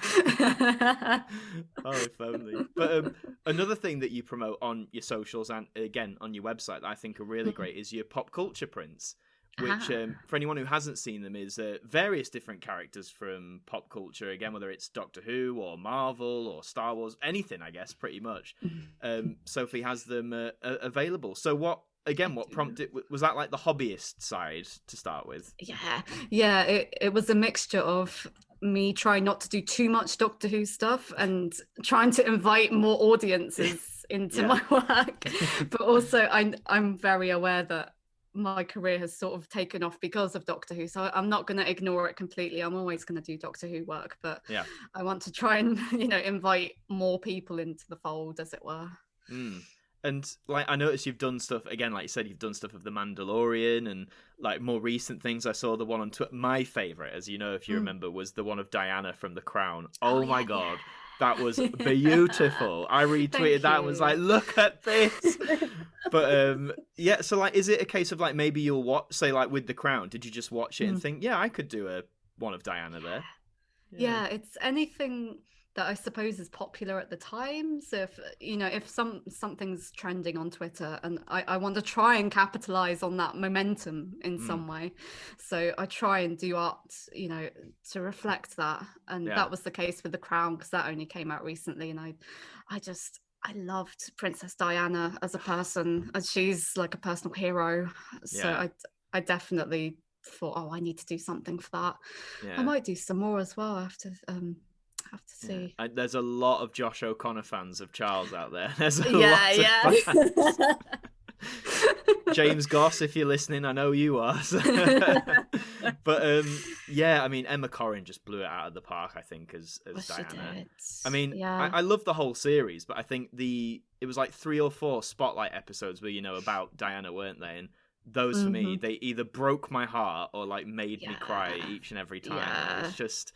Oh, if only. But another thing that you promote on your socials and again on your website that I think are really great is your pop culture prints, which for anyone who hasn't seen them is various different characters from pop culture, again, whether it's Doctor Who or Marvel or Star Wars, anything, I guess, pretty much. Sophie has them available. So what prompted, was that like the hobbyist side to start with? Yeah, it was a mixture of me trying not to do too much Doctor Who stuff and trying to invite more audiences into my work, but also I'm very aware that my career has sort of taken off because of Doctor Who, so I'm not going to ignore it completely. I'm always going to do Doctor Who work, but I want to try and invite more people into the fold, as it were. And like, I noticed you've done stuff again, like you said, you've done stuff of the Mandalorian and like more recent things. I saw the one on Twitter. My favorite, as you know, if you remember, was the one of Diana from The Crown. Oh my God. That was beautiful. I retweeted that and was like, look at this. But yeah, so like, is it a case of like, maybe you'll watch, say like with The Crown, did you just watch it and think, yeah, I could do one of Diana there? Yeah, it's anything that I suppose is popular at the time. So if something's trending on Twitter and I want to try and capitalize on that momentum in some way, so I try and do art, to reflect that. And that was the case with The Crown, because that only came out recently, and I loved Princess Diana as a person, and she's like a personal hero. So I definitely thought, I need to do something for that. I might do some more as well after have to see. There's a lot of Josh O'Connor fans of Charles out there. There's a lot of fans. James Goss, if you're listening, I know you are. But I mean, Emma Corrin just blew it out of the park, I think, as Diana. I mean, I love the whole series, but I think it was like 3 or 4 spotlight episodes where about Diana, weren't they? And those for me, they either broke my heart or like made me cry each and every time. It's just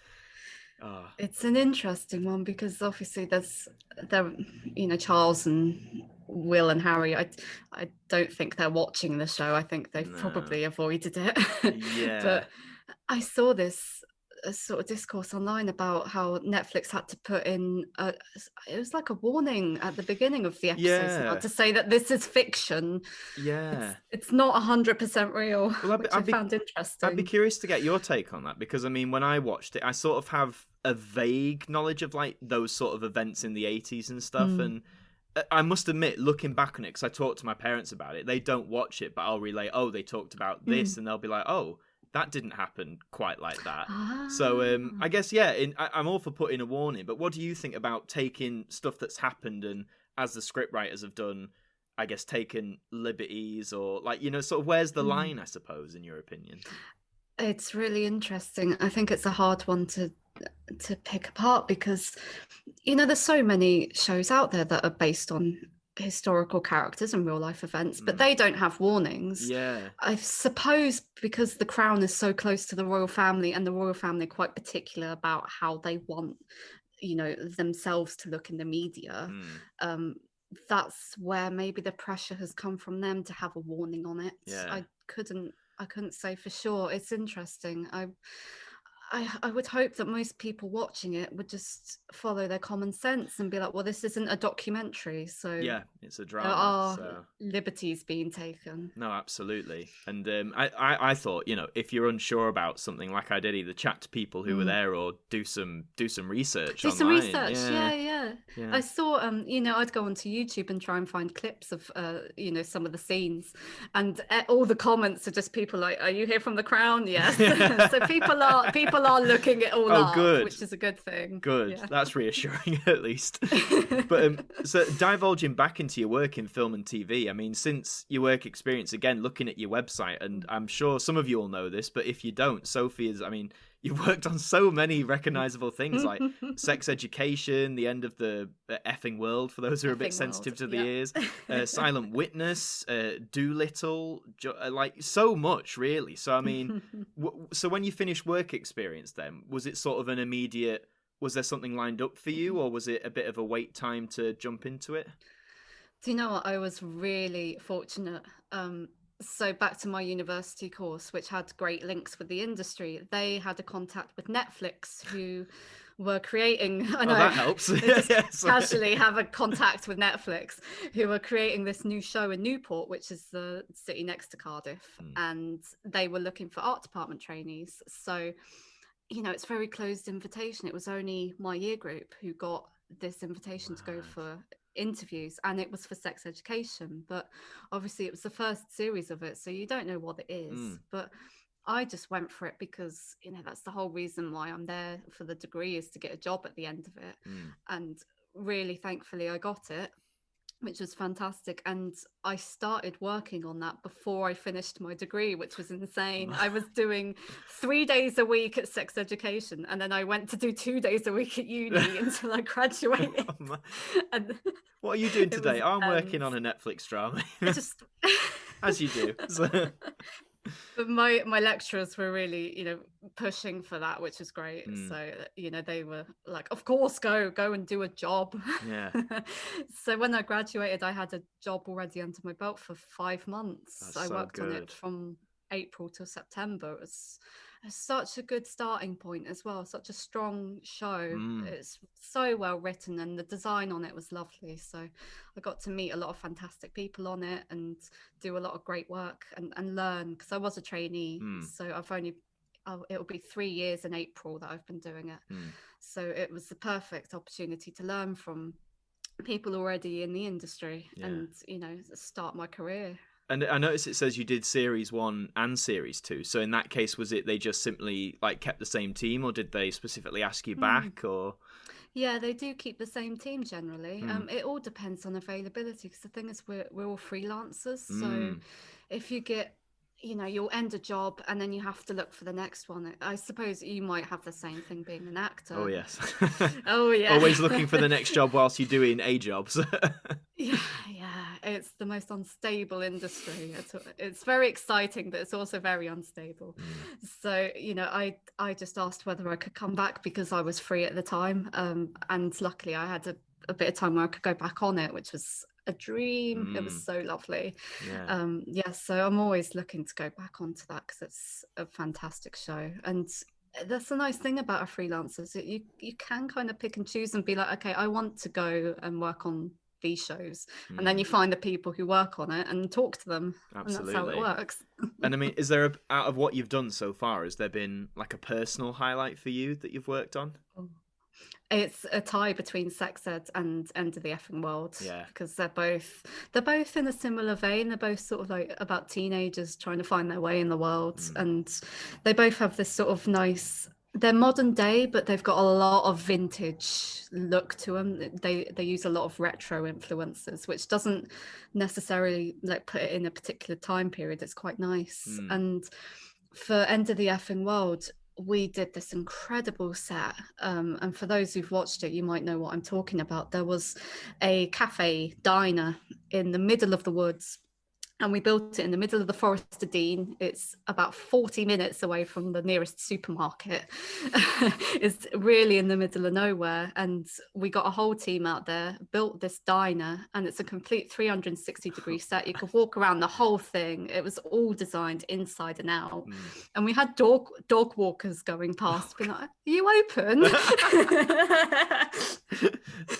it's an interesting one, because obviously there Charles and Will and Harry, I don't think they're watching the show. I think they've probably avoided it. But I saw this sort of discourse online about how Netflix had to put in it was like a warning at the beginning of the episodes now, to say that this is fiction. It's not 100% real. Which I found interesting. I'd be curious to get your take on that, because I mean, when I watched it, I sort of have a vague knowledge of like those sort of events in the 80s and stuff, and I must admit, looking back on it, because I talked to my parents about it, they don't watch it, but I'll relay, they talked about this, and they'll be like, that didn't happen quite like that. So I guess, I'm all for putting a warning, but what do you think about taking stuff that's happened and, as the scriptwriters have done, I guess, taken liberties, or like, sort of where's the line, I suppose, in your opinion? It's really interesting. I think it's a hard one to pick apart, because, there's so many shows out there that are based on historical characters and real life events, but they don't have warnings. I suppose because The Crown is so close to the royal family, and the royal family are quite particular about how they want themselves to look in the media. That's where maybe the pressure has come from them to have a warning on it. I couldn't say for sure. It's interesting. I would hope that most people watching it would just follow their common sense and be like, well, this isn't a documentary, so it's a drama. There are liberties being taken. No, absolutely. And I thought, if you're unsure about something, like I did, either chat to people who were there or do some research. Some research. Yeah. I saw I'd go onto YouTube and try and find clips of some of the scenes, and all the comments are just people like, are you here from The Crown? Yes. So people are looking it all up, good. Which is a good thing. Good. Yeah. That's reassuring, at least. But so divulging back into your work in film and TV, I mean, since your work experience, again, looking at your website, and I'm sure some of you all know this, but if you don't, Sophie is, you've worked on so many recognizable things, like Sex Education, The End of the Effing World, for those who are a bit sensitive to the ears, Silent Witness, Doolittle, like so much, really. So, I mean, so when you finished work experience then, was it sort of an immediate, was there something lined up for you, or was it a bit of a wait time to jump into it? Do you know what? I was really fortunate. So back to my university course, which had great links with the industry, they had a contact with Netflix, who were creating, I know, that helps. Casually have a contact with Netflix, who were creating this new show in Newport, which is the city next to Cardiff, and they were looking for art department trainees. So, it's very closed invitation. It was only my year group who got this invitation to go for interviews, and it was for Sex Education, but obviously it was the first series of it, so you don't know what it is. But I just went for it because that's the whole reason why I'm there for the degree, is to get a job at the end of it. And really, thankfully, I got it. which was fantastic. And I started working on that before I finished my degree, which was insane. I was doing 3 days a week at sex education, and then I went to do 2 days a week at uni until I graduated. And what are you doing today? I'm working on a Netflix drama. Just as you do. But my lecturers were really, pushing for that, which is great. So, they were like, of course, go and do a job. Yeah. So when I graduated, I had a job already under my belt for 5 months. That's I so worked on good. it from April to September. It was such a good starting point as well. Such a strong show. It's so well written, and the design on it was lovely. So I got to meet a lot of fantastic people on it and do a lot of great work and learn, because I was a trainee. So it'll be 3 years in April that I've been doing it. So it was the perfect opportunity to learn from people already in the industry and, start my career. And I noticed it says you did series 1 and series 2. So in that case, was it they just simply kept the same team, or did they specifically ask you back? Or yeah, they do keep the same team generally. It all depends on availability, because the thing is we're all freelancers. So if you get, you'll end a job and then you have to look for the next one. I suppose you might have the same thing being an actor. Oh yes. Oh yeah. Always looking for the next job whilst you're doing a job. Yeah. It's the most unstable industry. It's very exciting, but it's also very unstable. So, I just asked whether I could come back because I was free at the time. And luckily I had a bit of time where I could go back on it, which was a dream. It was so lovely. So I'm always looking to go back onto that, because it's a fantastic show. And that's the nice thing about a freelancer, is that you can kind of pick and choose and be like, okay, I want to go and work on these shows, and then you find the people who work on it and talk to them. Absolutely. And that's how it works. And I mean, is there out of what you've done so far, has there been a personal highlight for you that you've worked on? It's a tie between sex ed and End of the Effing World, because they're both in a similar vein. They're both sort of about teenagers trying to find their way in the world, and they both have this sort of nice, they're modern day, but they've got a lot of vintage look to them. They use a lot of retro influences, which doesn't necessarily put it in a particular time period. It's quite nice. And for End of the Effing World, we did this incredible set, and for those who've watched it, you might know what I'm talking about. There was a cafe diner in the middle of the woods, and we built it in the middle of the Forest of Dean. It's about 40 minutes away from the nearest supermarket. It's really in the middle of nowhere. And we got a whole team out there, built this diner, and it's a complete 360-degree set. You could walk around the whole thing. It was all designed inside and out. And we had dog walkers going past, being like, "Are you open?"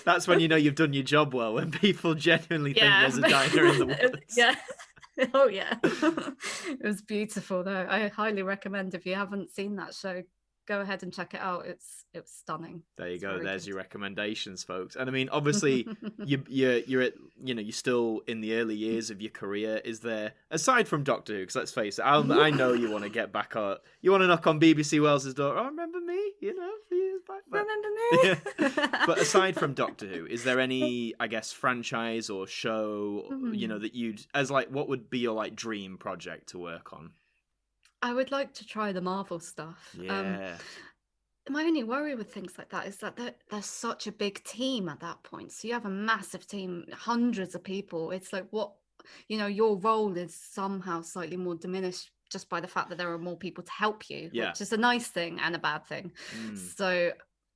That's when you know you've done your job well, when people genuinely think there's a diner in the woods. Yeah. Oh yeah. It was beautiful though. I highly recommend, if you haven't seen that show, go ahead and check it out. It was stunning. There you go. There's your recommendations, folks. And I mean, obviously, you're at, you're still in the early years of your career. Is there, aside from Doctor Who, because let's face it, I know you want to get back on, you want to knock on BBC Wales's door. Oh, remember me? A few years back. Remember me? Yeah. But aside from Doctor Who, is there any, I guess, franchise or show, that you'd, as what would be your dream project to work on? I would like to try the Marvel stuff. Yeah. My only worry with things like that is that there's such a big team at that point. So you have a massive team, hundreds of people. It's what, your role is somehow slightly more diminished just by the fact that there are more people to help you, which is a nice thing and a bad thing. So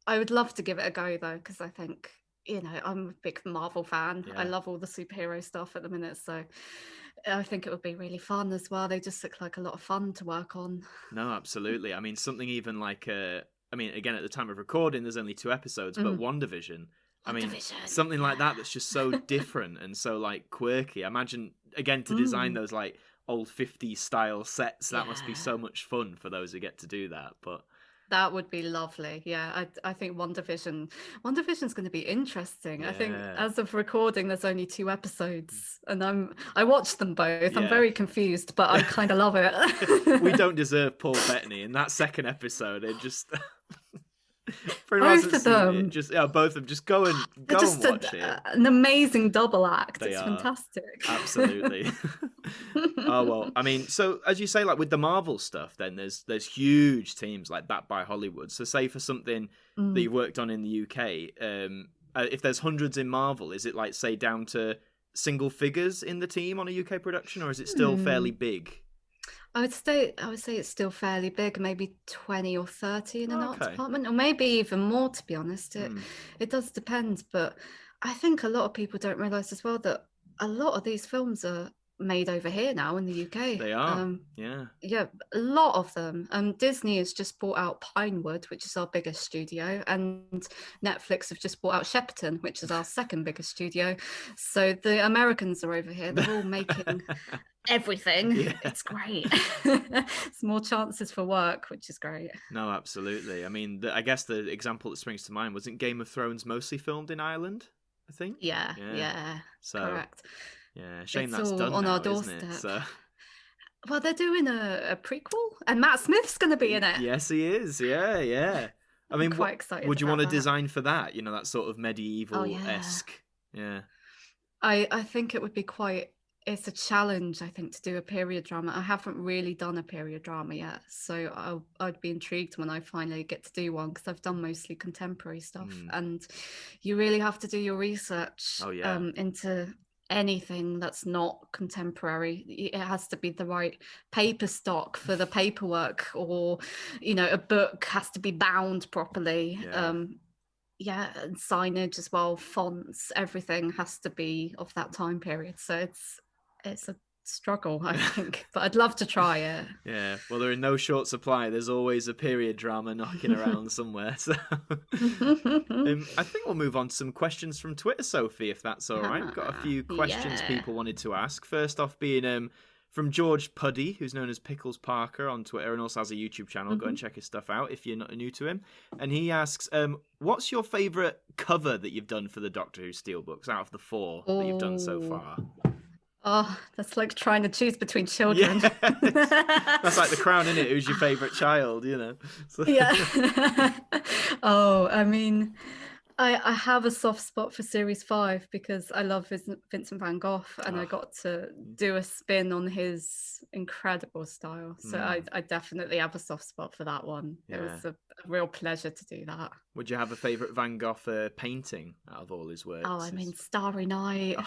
I would love to give it a go though, because I think, I'm a big Marvel fan. I love all the superhero stuff at the minute. So I think it would be really fun as well. They just look like a lot of fun to work on. No, absolutely. I mean, something even again, at the time of recording, there's only 2 episodes, but WandaVision. I mean, something like that's just so different and so quirky. I imagine, again, to design those old 50s style sets, that must be so much fun for those who get to do that. But that would be lovely. Yeah, I think WandaVision's going to be interesting. Yeah. I think as of recording, there's only 2 episodes, and I watched them both. Yeah. I'm very confused, but I kind of love it. We don't deserve Paul Bettany in that second episode. It just For anyone who hasn't seen it, just both of them. Just go and watch it. An amazing double act. It's fantastic. Absolutely. Oh well, I mean, so as you say, like with the Marvel stuff, then there's huge teams like backed by Hollywood. So say for something that you've worked on in the UK, if there's hundreds in Marvel, is it like say down to single figures in the team on a UK production, or is it still fairly big? I would say it's still fairly big, maybe 20 or 30 in an art department, or maybe even more, to be honest. It does depend, but I think a lot of people don't realise as well that a lot of these films are made over here now in the UK. They are, yeah, a lot of them. Disney has just bought out Pinewood, which is our biggest studio, and Netflix have just bought out Shepperton, which is our second biggest studio. So the Americans are over here. They're all making everything. It's great. It's more chances for work, which is great. No, absolutely. I mean, I guess the example that springs to mind, wasn't Game of Thrones mostly filmed in Ireland, I think? Yeah. So, correct. Yeah, shame it's that's all done on now, our doorstep. Isn't it? So... Well, they're doing a prequel, and Matt Smith's going to be in it. Yes, he is. Yeah. I mean, I'm quite excited. Would you want to design for that? You know, that sort of medieval-esque. Yeah. I think it would be it's a challenge, I think, to do a period drama. I haven't really done a period drama yet, so I'd be intrigued when I finally get to do one, because I've done mostly contemporary stuff, and you really have to do your research into anything that's not contemporary. It has to be the right paper stock for the paperwork, or a book has to be bound properly. And signage as well, fonts, everything has to be of that time period. So it's a struggle, I think, but I'd love to try it. Yeah, well, they're in no short supply. There's always a period drama knocking around somewhere. So I think we'll move on to some questions from Twitter, Sophie, if that's all right. We've got a few questions people wanted to ask. First off being from George Puddy, who's known as Pickles Parker on Twitter and also has a YouTube channel. Go and check his stuff out if you're not new to him. And he asks, what's your favourite cover that you've done for the Doctor Who Steelbooks out of the 4 that you've done so far? Oh, that's like trying to choose between children. Yeah. That's like The Crown, isn't it? Who's your favourite child, So... Yeah. Oh, I mean, I have a soft spot for Series 5 because I love Vincent van Gogh, and I got to do a spin on his incredible style. So I definitely have a soft spot for that one. Yeah. It was a real pleasure to do that. Would you have a favourite Van Gogh painting out of all his works? Oh, I mean, Starry Night,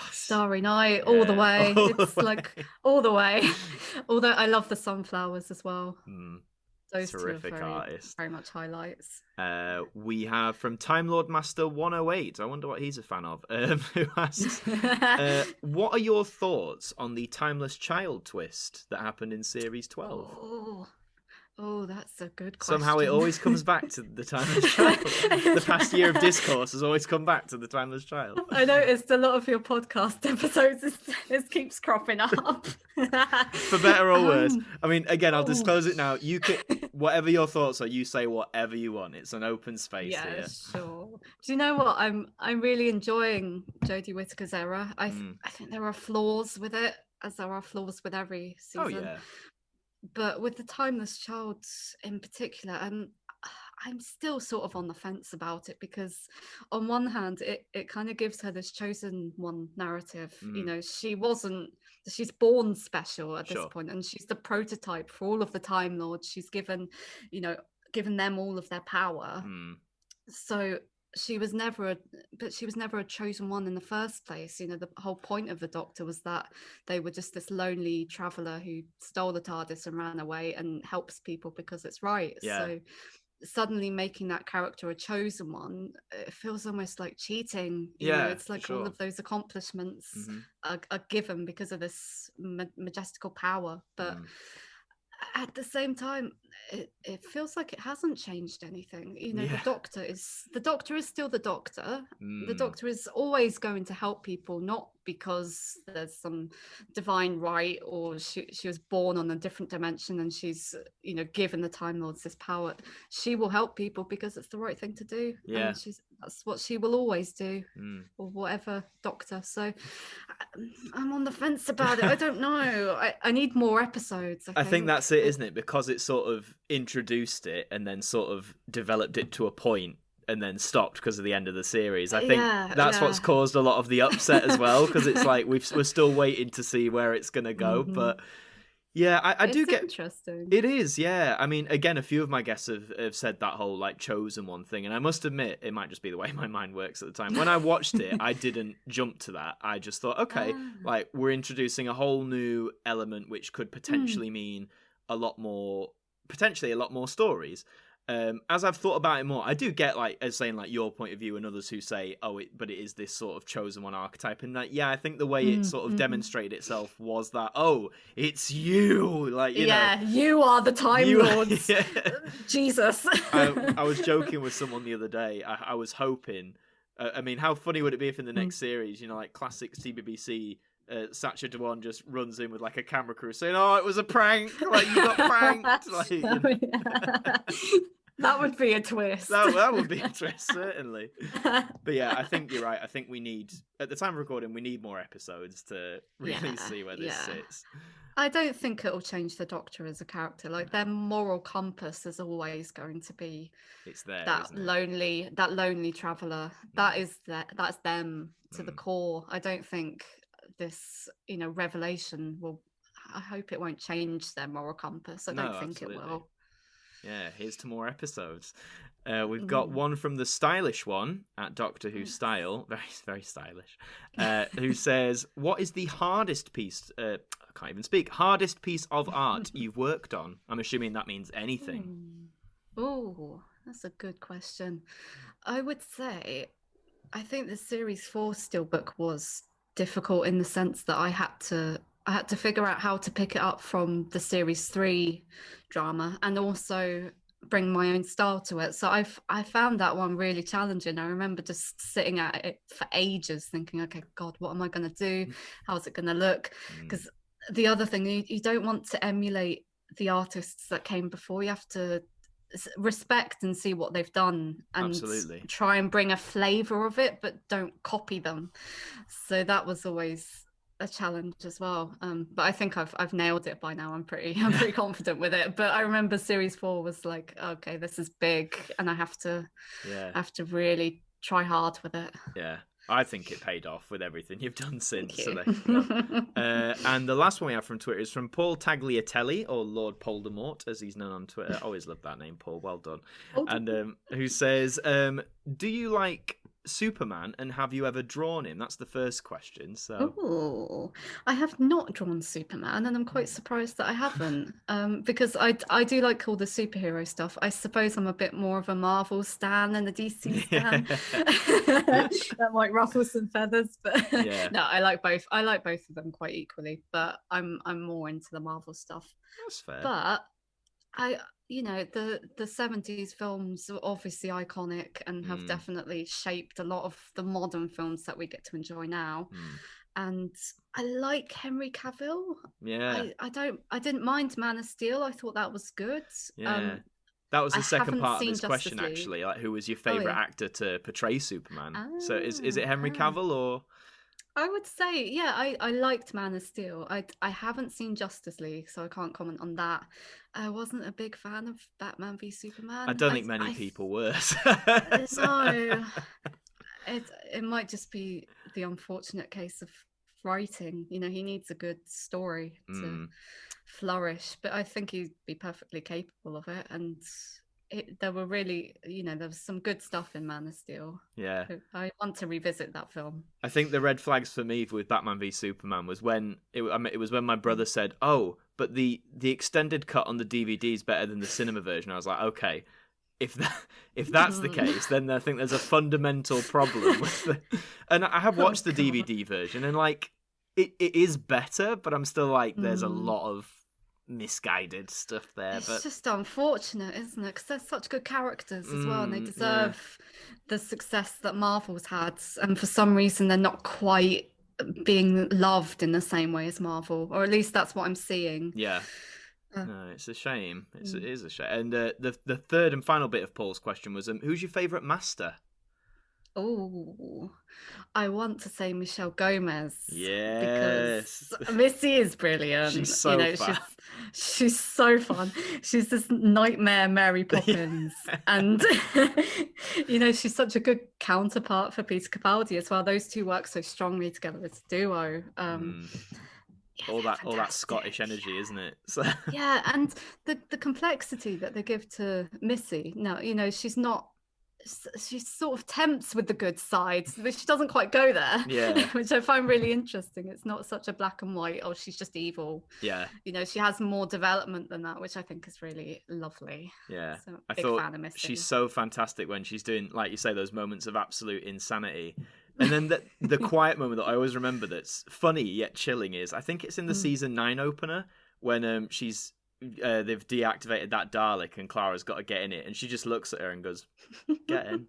all the way. It's like all the way. Although I love the sunflowers as well. Those terrific two are artist. Very much highlights. We have from Time Lord Master 108. I wonder what he's a fan of. Who asks, what are your thoughts on the Timeless Child twist that happened in Series 12? Oh, that's a good question. Somehow it always comes back to the Timeless Child. The past year of discourse has always come back to the Timeless Child. I noticed a lot of your podcast episodes it keeps cropping up. For better or worse. I mean, again, I'll disclose it now. You can, whatever your thoughts are, you say whatever you want. It's an open space here. Yeah, sure. Do you know what? I'm really enjoying Jodie Whittaker's era. I think there are flaws with it, as there are flaws with every season. Oh, yeah. But with the Timeless Child in particular, I'm still sort of on the fence about it, because on one hand, it kind of gives her this chosen one narrative. She's born special at this point, and she's the prototype for all of the Time Lords. She's given them all of their power. So she was never a chosen one in the first place. The whole point of the Doctor was that they were just this lonely traveller who stole the TARDIS and ran away and helps people because it's right. Yeah. So suddenly making that character a chosen one, it feels almost like cheating. It's like all of those accomplishments are given because of this majestical power, but at the same time, it feels like it hasn't changed anything. The Doctor is still the Doctor. The Doctor is always going to help people, not because there's some divine right, or she was born on a different dimension and she's given the Time Lords this power. She will help people because it's the right thing to do. And that's what she will always do, or whatever Doctor. So I'm on the fence about it. I don't know. I need more episodes. I think that's it, isn't it? Because it's sort of of introduced it and then sort of developed it to a point and then stopped because of the end of the series. I think that's what's caused a lot of the upset as well, because it's like we're still waiting to see where it's going to go. But yeah, I do get interesting. It is, yeah. I mean, again, a few of my guests have said that whole like chosen one thing, and I must admit, it might just be the way my mind works at the time. When I watched it, I didn't jump to that. I just thought, okay, like we're introducing a whole new element which could potentially mean potentially a lot more stories. As I've thought about it more, I do get like as saying like your point of view and others who say, but it is this sort of chosen one archetype, and like I think the way it sort of demonstrated itself was that it's you, like you know, you are the Time Lords. Jesus. I was joking with someone the other day. I was hoping. I mean, how funny would it be if in the next series, you know, like classic CBBC. Sacha Dhawan just runs in with like a camera crew saying, "Oh, it was a prank! Like you got pranked!" Like, you know. That would be a twist. That would be a twist, certainly. But yeah, I think you're right. I think we need, at the time of recording, we need more episodes to really see where this sits. I don't think it'll change the Doctor as a character. Like their moral compass is always going to be that lonely traveller. That's them to the core. I don't think this revelation will. I hope it won't change their moral compass. I don't think it will. Yeah, here's to more episodes. We've got one from the stylish one at Doctor Who Style, very very stylish, who says, "What is the hardest piece? I can't even speak. Hardest piece of art you've worked on?" I'm assuming that means anything. Oh, that's a good question. I would say, I think the Series 4 Steelbook was difficult in the sense that I had to figure out how to pick it up from the Series 3 drama and also bring my own style to it. So I found that one really challenging. I remember just sitting at it for ages thinking, okay, God, what am I going to do? How's it going to look? Because the other thing, you don't want to emulate the artists that came before. You have to respect and see what they've done and try and bring a flavor of it, but don't copy them. So that was always a challenge as well. But I think I've nailed it by now. I'm pretty confident with it. But I remember Series 4 was like, okay, this is big, and I have to really try hard with it. Yeah. I think it paid off with everything you've done since. So there you go. And the last one we have from Twitter is from Paul Tagliatelli, or Lord Voldemort, as he's known on Twitter. I always love that name, Paul. Well done. And who says, do you like Superman, and have you ever drawn him? That's the first question. So I have not drawn Superman, and I'm quite surprised that I haven't, because I do like all the superhero stuff. I suppose I'm a bit more of a Marvel stan than a DC stan. That might ruffle some feathers, but no, I like both of them quite equally, but I'm more into the Marvel stuff. That's fair. But the 70s films are obviously iconic and have definitely shaped a lot of the modern films that we get to enjoy now. And I like Henry Cavill. I didn't mind Man of Steel. I thought that was good. That was the second part of this question, actually. Like, who was your favourite actor to portray Superman? So is it Henry Cavill or? I would say, I liked Man of Steel. I haven't seen Justice League, so I can't comment on that. I wasn't a big fan of Batman v Superman. I don't think many people were. No. It might just be the unfortunate case of writing. You know, he needs a good story to flourish, but I think he'd be perfectly capable of it. And there were really, there was some good stuff in Man of Steel. Yeah. I want to revisit that film. I think the red flags for me with Batman v Superman was when it was when my brother said, "Oh, but the extended cut on the DVD is better than the cinema version." I was like, okay, if that's the case, then I think there's a fundamental problem with and I have watched the DVD version, and like it is better, but I'm still like, there's a lot of misguided stuff there. It's just unfortunate, isn't it? Because they're such good characters as well, and they deserve the success that Marvel's had, and for some reason they're not quite being loved in the same way as Marvel, or at least that's what I'm seeing. No, it's a shame. It is a shame. And the third and final bit of Paul's question was, who's your favourite master? Oh, I want to say Michelle Gomez. Yes. Because Missy is brilliant. She's so fun. She's so fun. She's this nightmare Mary Poppins. And, she's such a good counterpart for Peter Capaldi as well. Those two work so strongly together as a duo. All that Scottish energy, isn't it? So... Yeah, and the complexity that they give to Missy. Now, she sort of tempts with the good side, but she doesn't quite go there. Yeah. Which I find really interesting. It's not such a black and white, oh, she's just evil. Yeah. She has more development than that, which I think is really lovely. Yeah. So, I thought she's so fantastic when she's doing, like you say, those moments of absolute insanity. And then the quiet moment that I always remember that's funny yet chilling is, I think it's in the season 9 opener when they've deactivated that Dalek and Clara's got to get in it, and she just looks at her and goes, "Get in."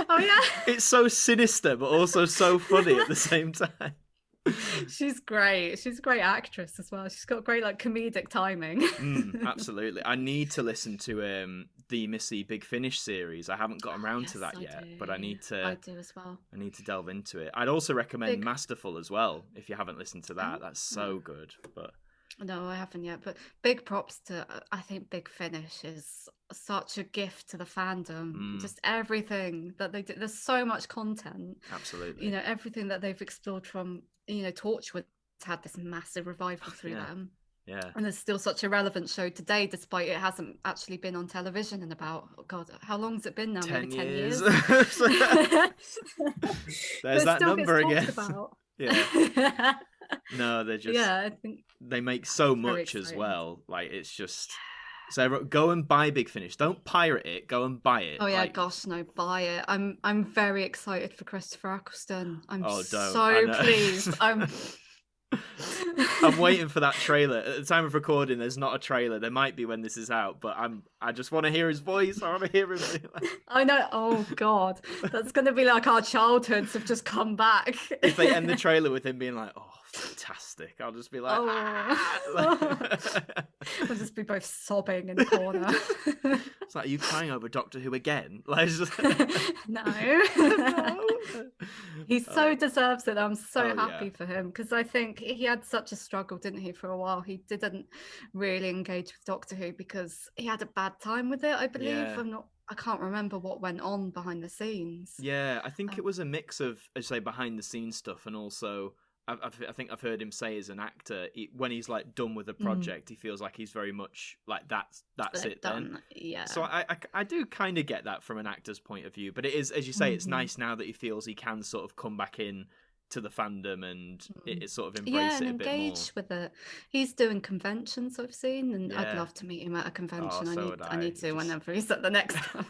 Oh yeah, it's so sinister but also so funny at the same time. She's great. She's a great actress as well. She's got great comedic timing. Absolutely. I need to listen to the Missy Big Finish series. I haven't gotten around to that yet, but I need to. I do as well. I need to delve into it. I'd also recommend Masterful as well if you haven't listened to that. That's so good. But no, I haven't yet. But big props to, I think Big Finish is such a gift to the fandom. Just everything that they did. There's so much content. Absolutely. Everything that they've explored from, Torchwood had this massive revival through them. Yeah. And there's still such a relevant show today, despite it hasn't actually been on television in about, oh God, how long has it been now? 10 Maybe 10 years. There's that number again. Yeah. No, they're just, I think they make so much as well. It's just, so go and buy Big Finish. Don't pirate it. Go and buy it. Oh yeah, gosh, no, buy it. I'm very excited for Christopher Eccleston. I'm so pleased. I'm waiting for that trailer. At the time of recording, there's not a trailer. There might be when this is out, but I just want to hear his voice. I want to hear him. I know. Oh God, that's going to be like our childhoods have just come back. If they end the trailer with him being like, "Oh, fantastic," I'll just be like, we'll just be both sobbing in the corner. It's like, are you crying over Doctor Who again? No. He so deserves it. I'm so happy for him, because I think he had such a struggle, didn't he, for a while. He didn't really engage with Doctor Who because he had a bad time with it, I believe. I can't remember what went on behind the scenes. Yeah, I think it was a mix of, as I say, behind the scenes stuff, and also I think I've heard him say as an actor, when he's done with a project, he feels like he's very much like that's it done. Then. Yeah. So I do kind of get that from an actor's point of view, but it is, as you say, it's nice now that he feels he can sort of come back in to the fandom and it sort of embrace it a bit more. Engage with it. He's doing conventions, I've seen, and I'd love to meet him at a convention. I need to whenever he's at the next one.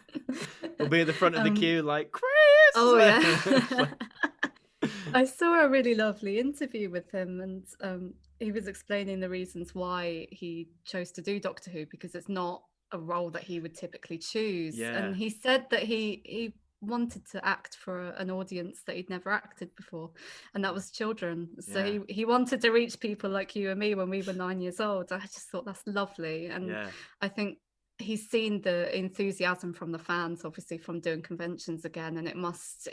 We'll be at the front of the queue like, Chris! Oh yeah. I saw a really lovely interview with him, and he was explaining the reasons why he chose to do Doctor Who, because it's not a role that he would typically choose. Yeah. And he said that he wanted to act for an audience that he'd never acted before, and that was children. So he wanted to reach people like you and me when we were 9 years old. I just thought that's lovely, and I think he's seen the enthusiasm from the fans, obviously, from doing conventions again, and it must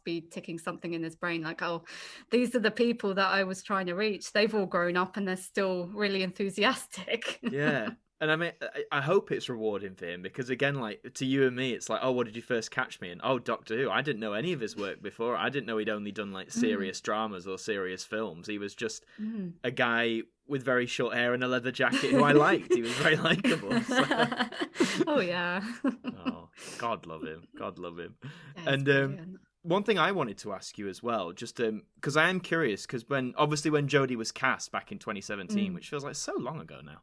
be ticking something in his brain, like, oh, these are the people that I was trying to reach. They've all grown up and they're still really enthusiastic. Yeah. And I mean, I hope it's rewarding for him, because again, to you and me, it's like, oh, what did you first catch me in? Oh, Doctor Who. I didn't know any of his work before. I didn't know he'd only done serious dramas or serious films. He was just a guy with very short hair and a leather jacket who I liked. He was very likable. So. Oh yeah. Oh, God love him. God love him. Yeah, and one thing I wanted to ask you as well, just because I am curious, because when Jodie was cast back in 2017, which feels like so long ago now,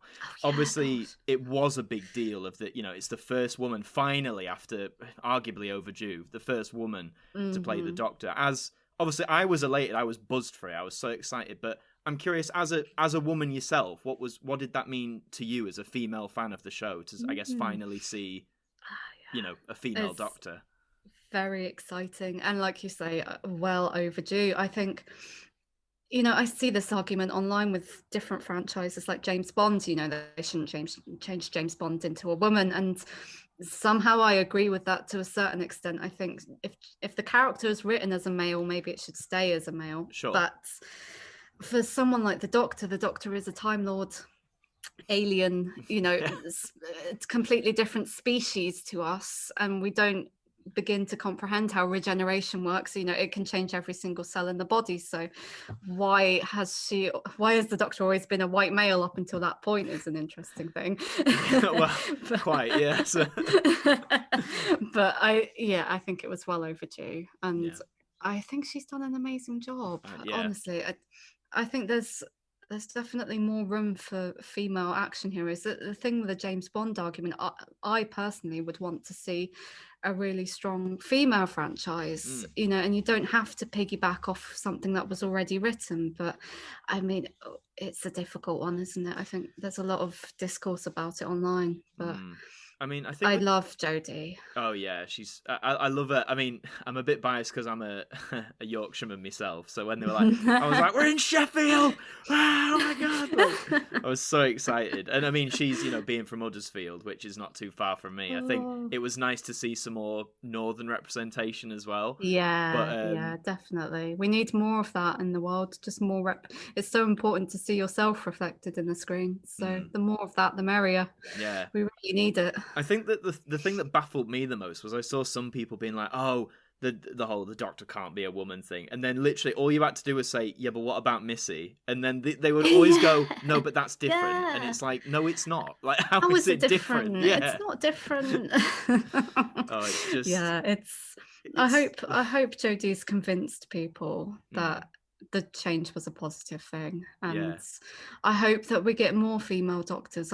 obviously it was a big deal of that. It's the first woman, finally, after arguably overdue, the first woman to play the Doctor. As obviously I was elated, I was buzzed for it, I was so excited. But I'm curious, as a woman yourself, what did that mean to you as a female fan of the show to, I guess, finally see, a female Doctor? Very exciting, and like you say, well overdue. I think, I see this argument online with different franchises like James Bond, that they shouldn't change James Bond into a woman, and somehow I agree with that to a certain extent. I think if the character is written as a male, maybe it should stay as a male. Sure. But for someone like the Doctor is a Time Lord alien, it's completely different species to us, and we don't begin to comprehend how regeneration works. It can change every single cell in the body. So why has the Doctor always been a white male up until that point is an interesting thing. Well, quite, yes. But I think it was well overdue, and I think she's done an amazing job. Honestly, I think there's definitely more room for female action heroes. The thing with the James Bond argument, I personally would want to see a really strong female franchise, and you don't have to piggyback off something that was already written. But I mean, it's a difficult one, isn't it? I think there's a lot of discourse about it online, but I mean, I think I love Jodie. Oh yeah, she's. I love her. I mean, I'm a bit biased because I'm a Yorkshireman myself. So when they were like, I was like, "We're in Sheffield!" Oh my god! Like, I was so excited. And I mean, she's being from Huddersfield, which is not too far from me. I think it was nice to see some more northern representation as well. Yeah, definitely. We need more of that in the world. Just more It's so important to see yourself reflected in the screen. So the more of that, the merrier. Yeah, we really need it. I think that the thing that baffled me the most was I saw some people being like, "Oh, the whole the Doctor can't be a woman thing," and then literally all you had to do was say, "Yeah, but what about Missy?" And then they would always go, "No, but that's different," and it's like, "No, it's not. Like, how is it different? Yeah, it's not different." Oh, it's just I hope Jodie's convinced people that the change was a positive thing, and I hope that we get more female Doctors.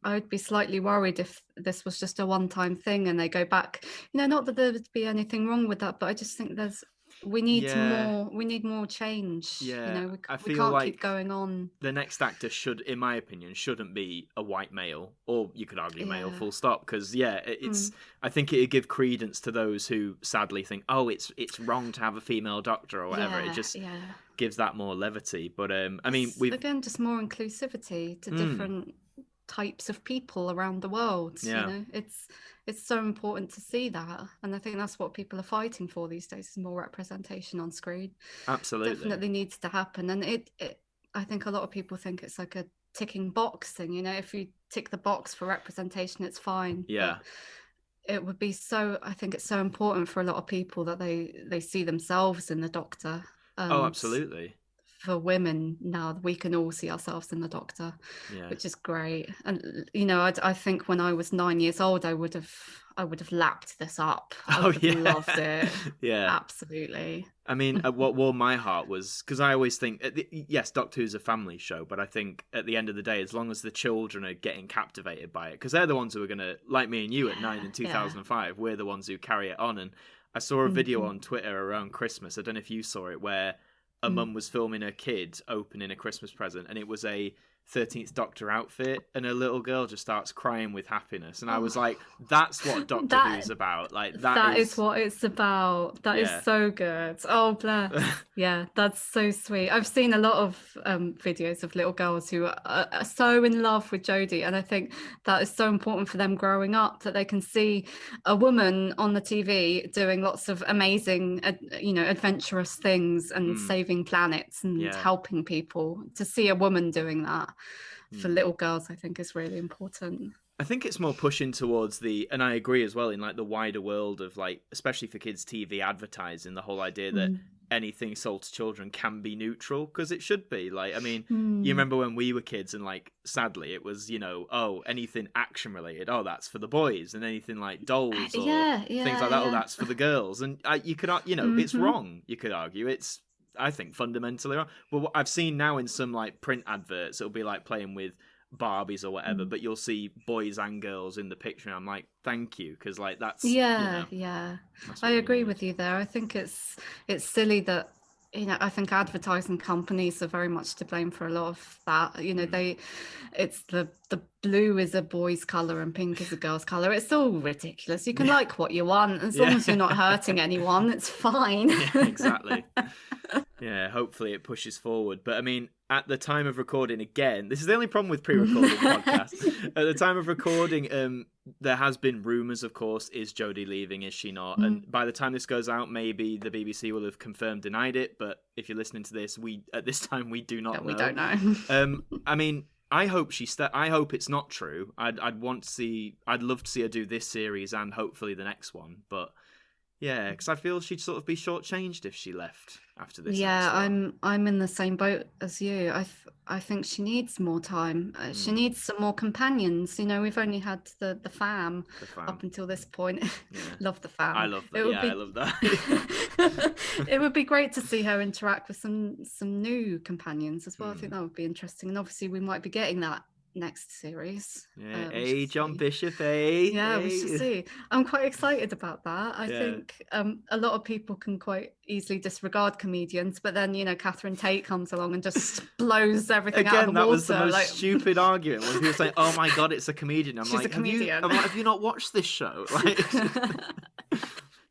I'd be slightly worried if this was just a one-time thing and they go back. Not that there would be anything wrong with that, but I just think we need more change. Yeah, we can't like keep going on. The next actor should, in my opinion, shouldn't be a white male, or you could argue male, full stop. Because it's. I think it'd give credence to those who sadly think, oh, it's wrong to have a female Doctor or whatever. It just gives that more levity. But I mean, again just more inclusivity to different types of people around the world. It's so important to see that, and I think that's what people are fighting for these days, is more representation on screen. Absolutely, definitely needs to happen. And it I think a lot of people think it's like a ticking box thing. If you tick the box for representation, it's fine. But it would be I think it's so important for a lot of people that they see themselves in the Doctor. Oh, absolutely. For women now, we can all see ourselves in the Doctor, which is great. And I think when I was 9 years old, I would have lapped this up. I would have loved it. Absolutely. I mean, what warmed my heart was, because I always think, yes, Doctor Who's a family show, but I think at the end of the day, as long as the children are getting captivated by it, because they're the ones who are going to, like me and you at 9 in 2005, we're the ones who carry it on. And I saw a video on Twitter around Christmas, I don't know if you saw it, where a mum was filming her kid opening a Christmas present, and it was a 13th Doctor outfit, and a little girl just starts crying with happiness, and I was like, that's what Doctor Who's about. Like that is what it's about. That is so good. Oh, bless. That's so sweet. I've seen a lot of videos of little girls who are so in love with Jodie, and I think that is so important for them growing up, that they can see a woman on the TV doing lots of amazing adventurous things and saving planets and helping people. To see a woman doing that for little girls, I think, is really important. I think it's more pushing towards and I agree as well, in like the wider world of, like, especially for kids TV advertising, the whole idea that anything sold to children can be neutral, because it should be. Like, I mean, you remember when we were kids, and like, sadly, it was, anything action related, oh, that's for the boys, and anything like dolls or things like that, oh, that's for the girls. And you could, it's wrong. You could argue it's, I think, fundamentally wrong. But what I've seen now in some like print adverts, it'll be like playing with Barbies or whatever, but you'll see boys and girls in the picture, and I'm like, thank you, because like that's that's I agree with you there. I think it's silly that I think advertising companies are very much to blame for a lot of that. It's the blue is a boy's colour and pink is a girl's colour. It's all ridiculous. You can like what you want, as long as you're not hurting anyone, it's fine. Exactly. Yeah, hopefully it pushes forward. But I mean, at the time of recording, again, this is the only problem with pre-recording podcasts. At the time of recording, there has been rumours, of course, is Jodie leaving, is she not? And by the time this goes out, maybe the BBC will have confirmed, denied it. But if you're listening to this, at this time we do not know. We don't know. I mean, I hope I hope it's not true. I'd love to see her do this series and hopefully the next one. But yeah, because I feel she'd sort of be shortchanged if she left after this. Yeah, I'm in the same boat as you. I think she needs more time. She needs some more companions. You know, we've only had the fam up until this point. Yeah. Love the fam. I love that. I love that. It would be great to see her interact with some new companions as well. I think that would be interesting. And obviously, we might be getting that next series. Yeah, John Bishop, Yeah, we should see. I'm quite excited about that. I think a lot of people can quite easily disregard comedians, but then, you know, Catherine Tate comes along and just blows everything out of the water. That was the most stupid argument when people say, "Oh my god, it's a comedian." She's a comedian. Have you not watched this show? Like,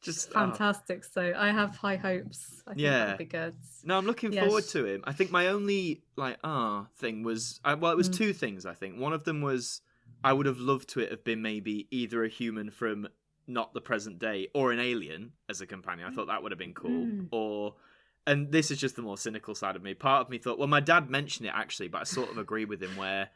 just fantastic. So I have high hopes. I think that'll be good. No, I'm looking forward to him. I think my only thing was it was two things. I think one of them was I would have loved to it have been maybe either a human from not the present day or an alien as a companion. I thought that would have been cool. And this is just the more cynical side of me. Part of me thought, well, my dad mentioned it actually, but I sort of agree with him where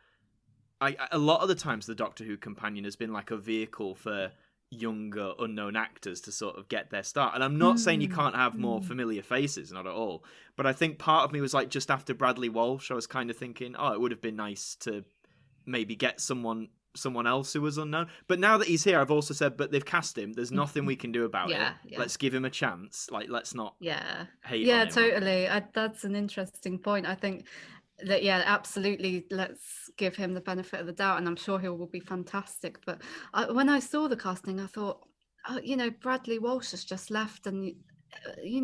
a lot of the times the Doctor Who companion has been like a vehicle for younger unknown actors to sort of get their start. And I'm not saying you can't have more familiar faces, not at all, but I think part of me was like, just after Bradley Walsh, I was kind of thinking, it would have been nice to maybe get someone else who was unknown. But now that he's here, I've also said, but they've cast him, there's nothing we can do about it. Let's give him a chance. Like, let's not hate on him. Totally. That's an interesting point. I think that absolutely, let's give him the benefit of the doubt, and I'm sure he will be fantastic. But when I saw the casting, I thought, Bradley Walsh has just left, and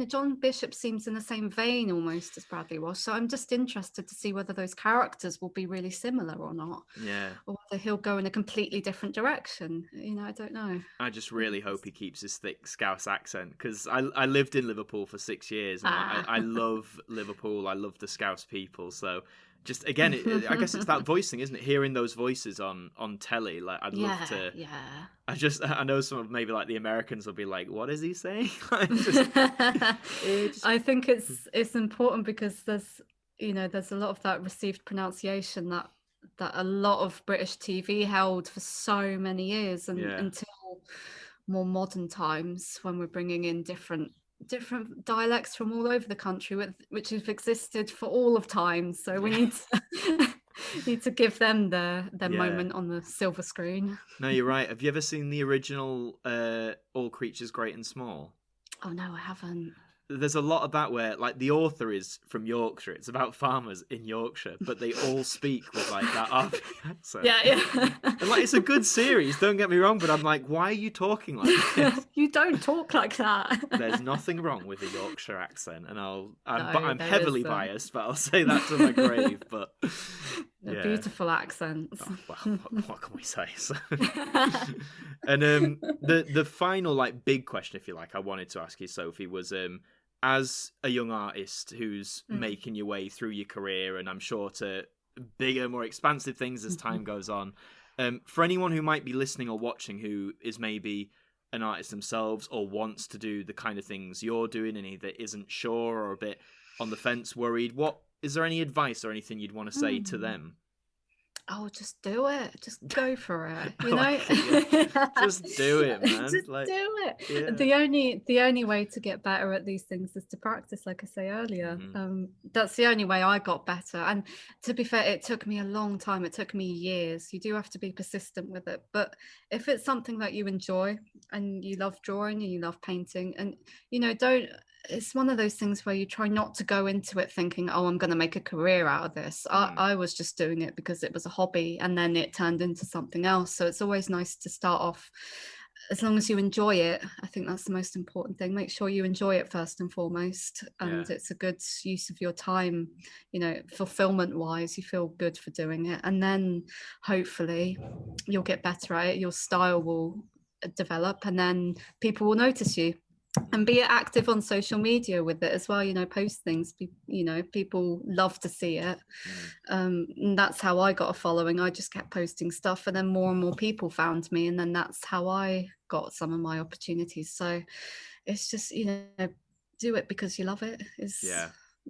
John Bishop seems in the same vein almost as Bradley Walsh. So I'm just interested to see whether those characters will be really similar or not. Yeah. Or whether he'll go in a completely different direction. I don't know. I just really hope he keeps his thick Scouse accent, because I lived in Liverpool for 6 years. And I love Liverpool. I love the Scouse people. So just, again, I guess it's that voicing, isn't it? Hearing those voices on telly. Like, I'd love to. Yeah. I know some of maybe like the Americans will be like, what is he saying? I think it's important because there's a lot of that received pronunciation that a lot of British TV held for so many years, and until more modern times when we're bringing in different dialects from all over the country, which have existed for all of time. So we need to give them their moment on the silver screen. No, you're right. Have you ever seen the original All Creatures Great and Small? Oh no, I haven't. There's a lot of that where, like, the author is from Yorkshire. It's about farmers in Yorkshire, but they all speak with like that RP accent. Yeah. And like, it's a good series, don't get me wrong, but I'm like, why are you talking like this? You don't talk like that. There's nothing wrong with a Yorkshire accent, and I'm heavily biased, but I'll say that to my grave. But beautiful accents. Well, what can we say? So. And the final like big question, if you like, I wanted to ask you, Sophie, was as a young artist who's making your way through your career, and I'm sure to bigger, more expansive things as time goes on, for anyone who might be listening or watching who is maybe an artist themselves or wants to do the kind of things you're doing and either isn't sure or a bit on the fence, worried, what is there any advice or anything you'd want to say to them? Oh, just do it. Just go for it. Just do it, man. Just do it. Yeah. The only way to get better at these things is to practice, like I say earlier. That's the only way I got better. And to be fair, it took me a long time. It took me years. You do have to be persistent with it. But if it's something that you enjoy and you love drawing and you love painting, and it's one of those things where you try not to go into it thinking, oh, I'm going to make a career out of this. I was just doing it because it was a hobby, and then it turned into something else. So it's always nice to start off, as long as you enjoy it. I think that's the most important thing. Make sure you enjoy it first and foremost, and it's a good use of your time, fulfillment wise. You feel good for doing it, and then hopefully you'll get better at it. Your style will develop, and then people will notice you. And be active on social media with it as well, you know, post things. You know, people love to see it. And that's how I got a following. I just kept posting stuff, and then more and more people found me, and then that's how I got some of my opportunities. So it's just, you know, do it because you love it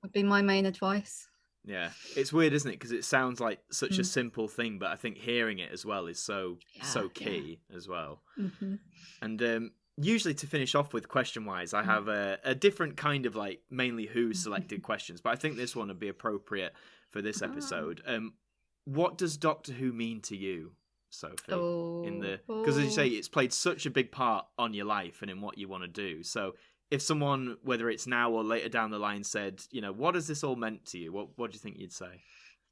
would be my main advice. Yeah, it's weird, isn't it? Because it sounds like such a simple thing, but I think hearing it as well is so key as well. And usually to finish off with question-wise, I have a different kind of like mainly Who selected questions, but I think this one would be appropriate for this episode. What does Doctor Who mean to you, Sophie? Because as you say, it's played such a big part on your life and in what you want to do. So if someone, whether it's now or later down the line, said, you know, what has this all meant to you? What do you think you'd say?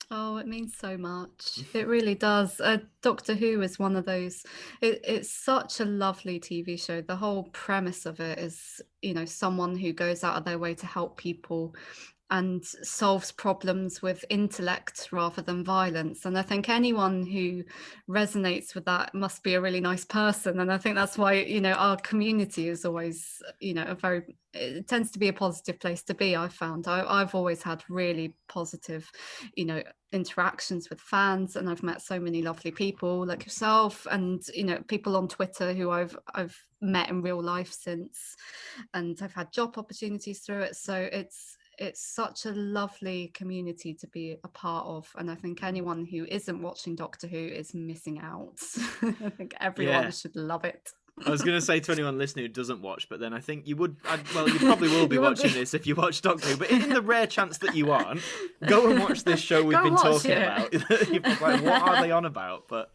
Oh, it means so much. It really does. Doctor Who is one of those. It's such a lovely TV show. The whole premise of it is, you know, someone who goes out of their way to help people and solves problems with intellect rather than violence. And I think anyone who resonates with that must be a really nice person. And I think that's why, you know, our community is always, you know, it tends to be a positive place to be. I've found I've always had really positive, you know, interactions with fans, and I've met so many lovely people like yourself, and, you know, people on Twitter who I've met in real life since, and I've had job opportunities through it. So it's such a lovely community to be a part of, and I think anyone who isn't watching Doctor Who is missing out. I think everyone should love it. I was going to say to anyone listening who doesn't watch, but then I think you would, well, you probably will be watching this if you watch Doctor Who, but in the rare chance that you aren't, go and watch this show we've been talking about. You're like, what are they on about? But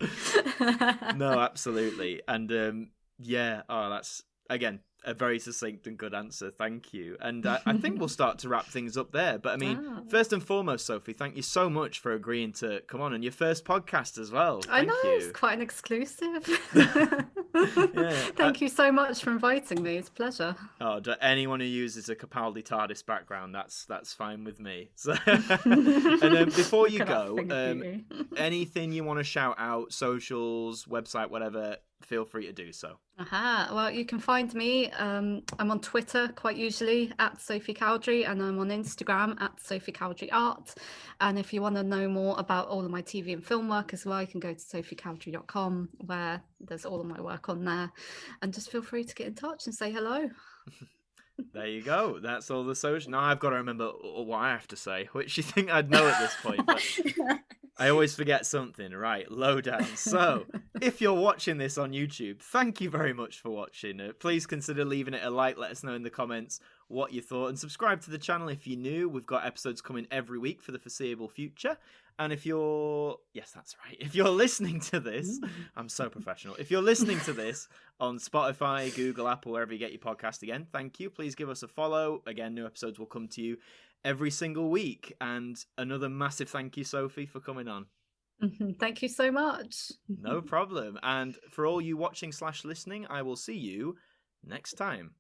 no, absolutely. And that's, again, a very succinct and good answer. Thank you. And I think we'll start to wrap things up there. But I mean, first and foremost, Sophie, thank you so much for agreeing to come on, and your first podcast as well. I know, it's quite an exclusive. Thank you so much for inviting me. It's a pleasure. Oh, anyone who uses a Capaldi TARDIS background, that's fine with me. So, and before you go, anything you want to shout out, socials, website, whatever, feel free to do so. Well, you can find me. I'm on Twitter quite usually at Sophie Cowdrey, and I'm on Instagram at Sophie Cowdrey Art. And if you want to know more about all of my TV and film work as well, you can go to sophiecowdrey.com, where there's all of my work on there. And just feel free to get in touch and say hello. There you go. That's all the social. Now I've got to remember what I have to say, which you think I'd know at this point, but I always forget something. Right, lowdown. So, if you're watching this on YouTube, thank you very much for watching. Please consider leaving it a like. Let us know in the comments what you thought, and subscribe to the channel if you're new. We've got episodes coming every week for the foreseeable future. And if you're, yes, that's right. If you're listening to this, I'm so professional. If you're listening to this on Spotify, Google, Apple, wherever you get your podcast, again, thank you. Please give us a follow. Again, new episodes will come to you every single week. And another massive thank you, Sophie, for coming on. Thank you so much. No problem. And for all you watching / listening, I will see you next time.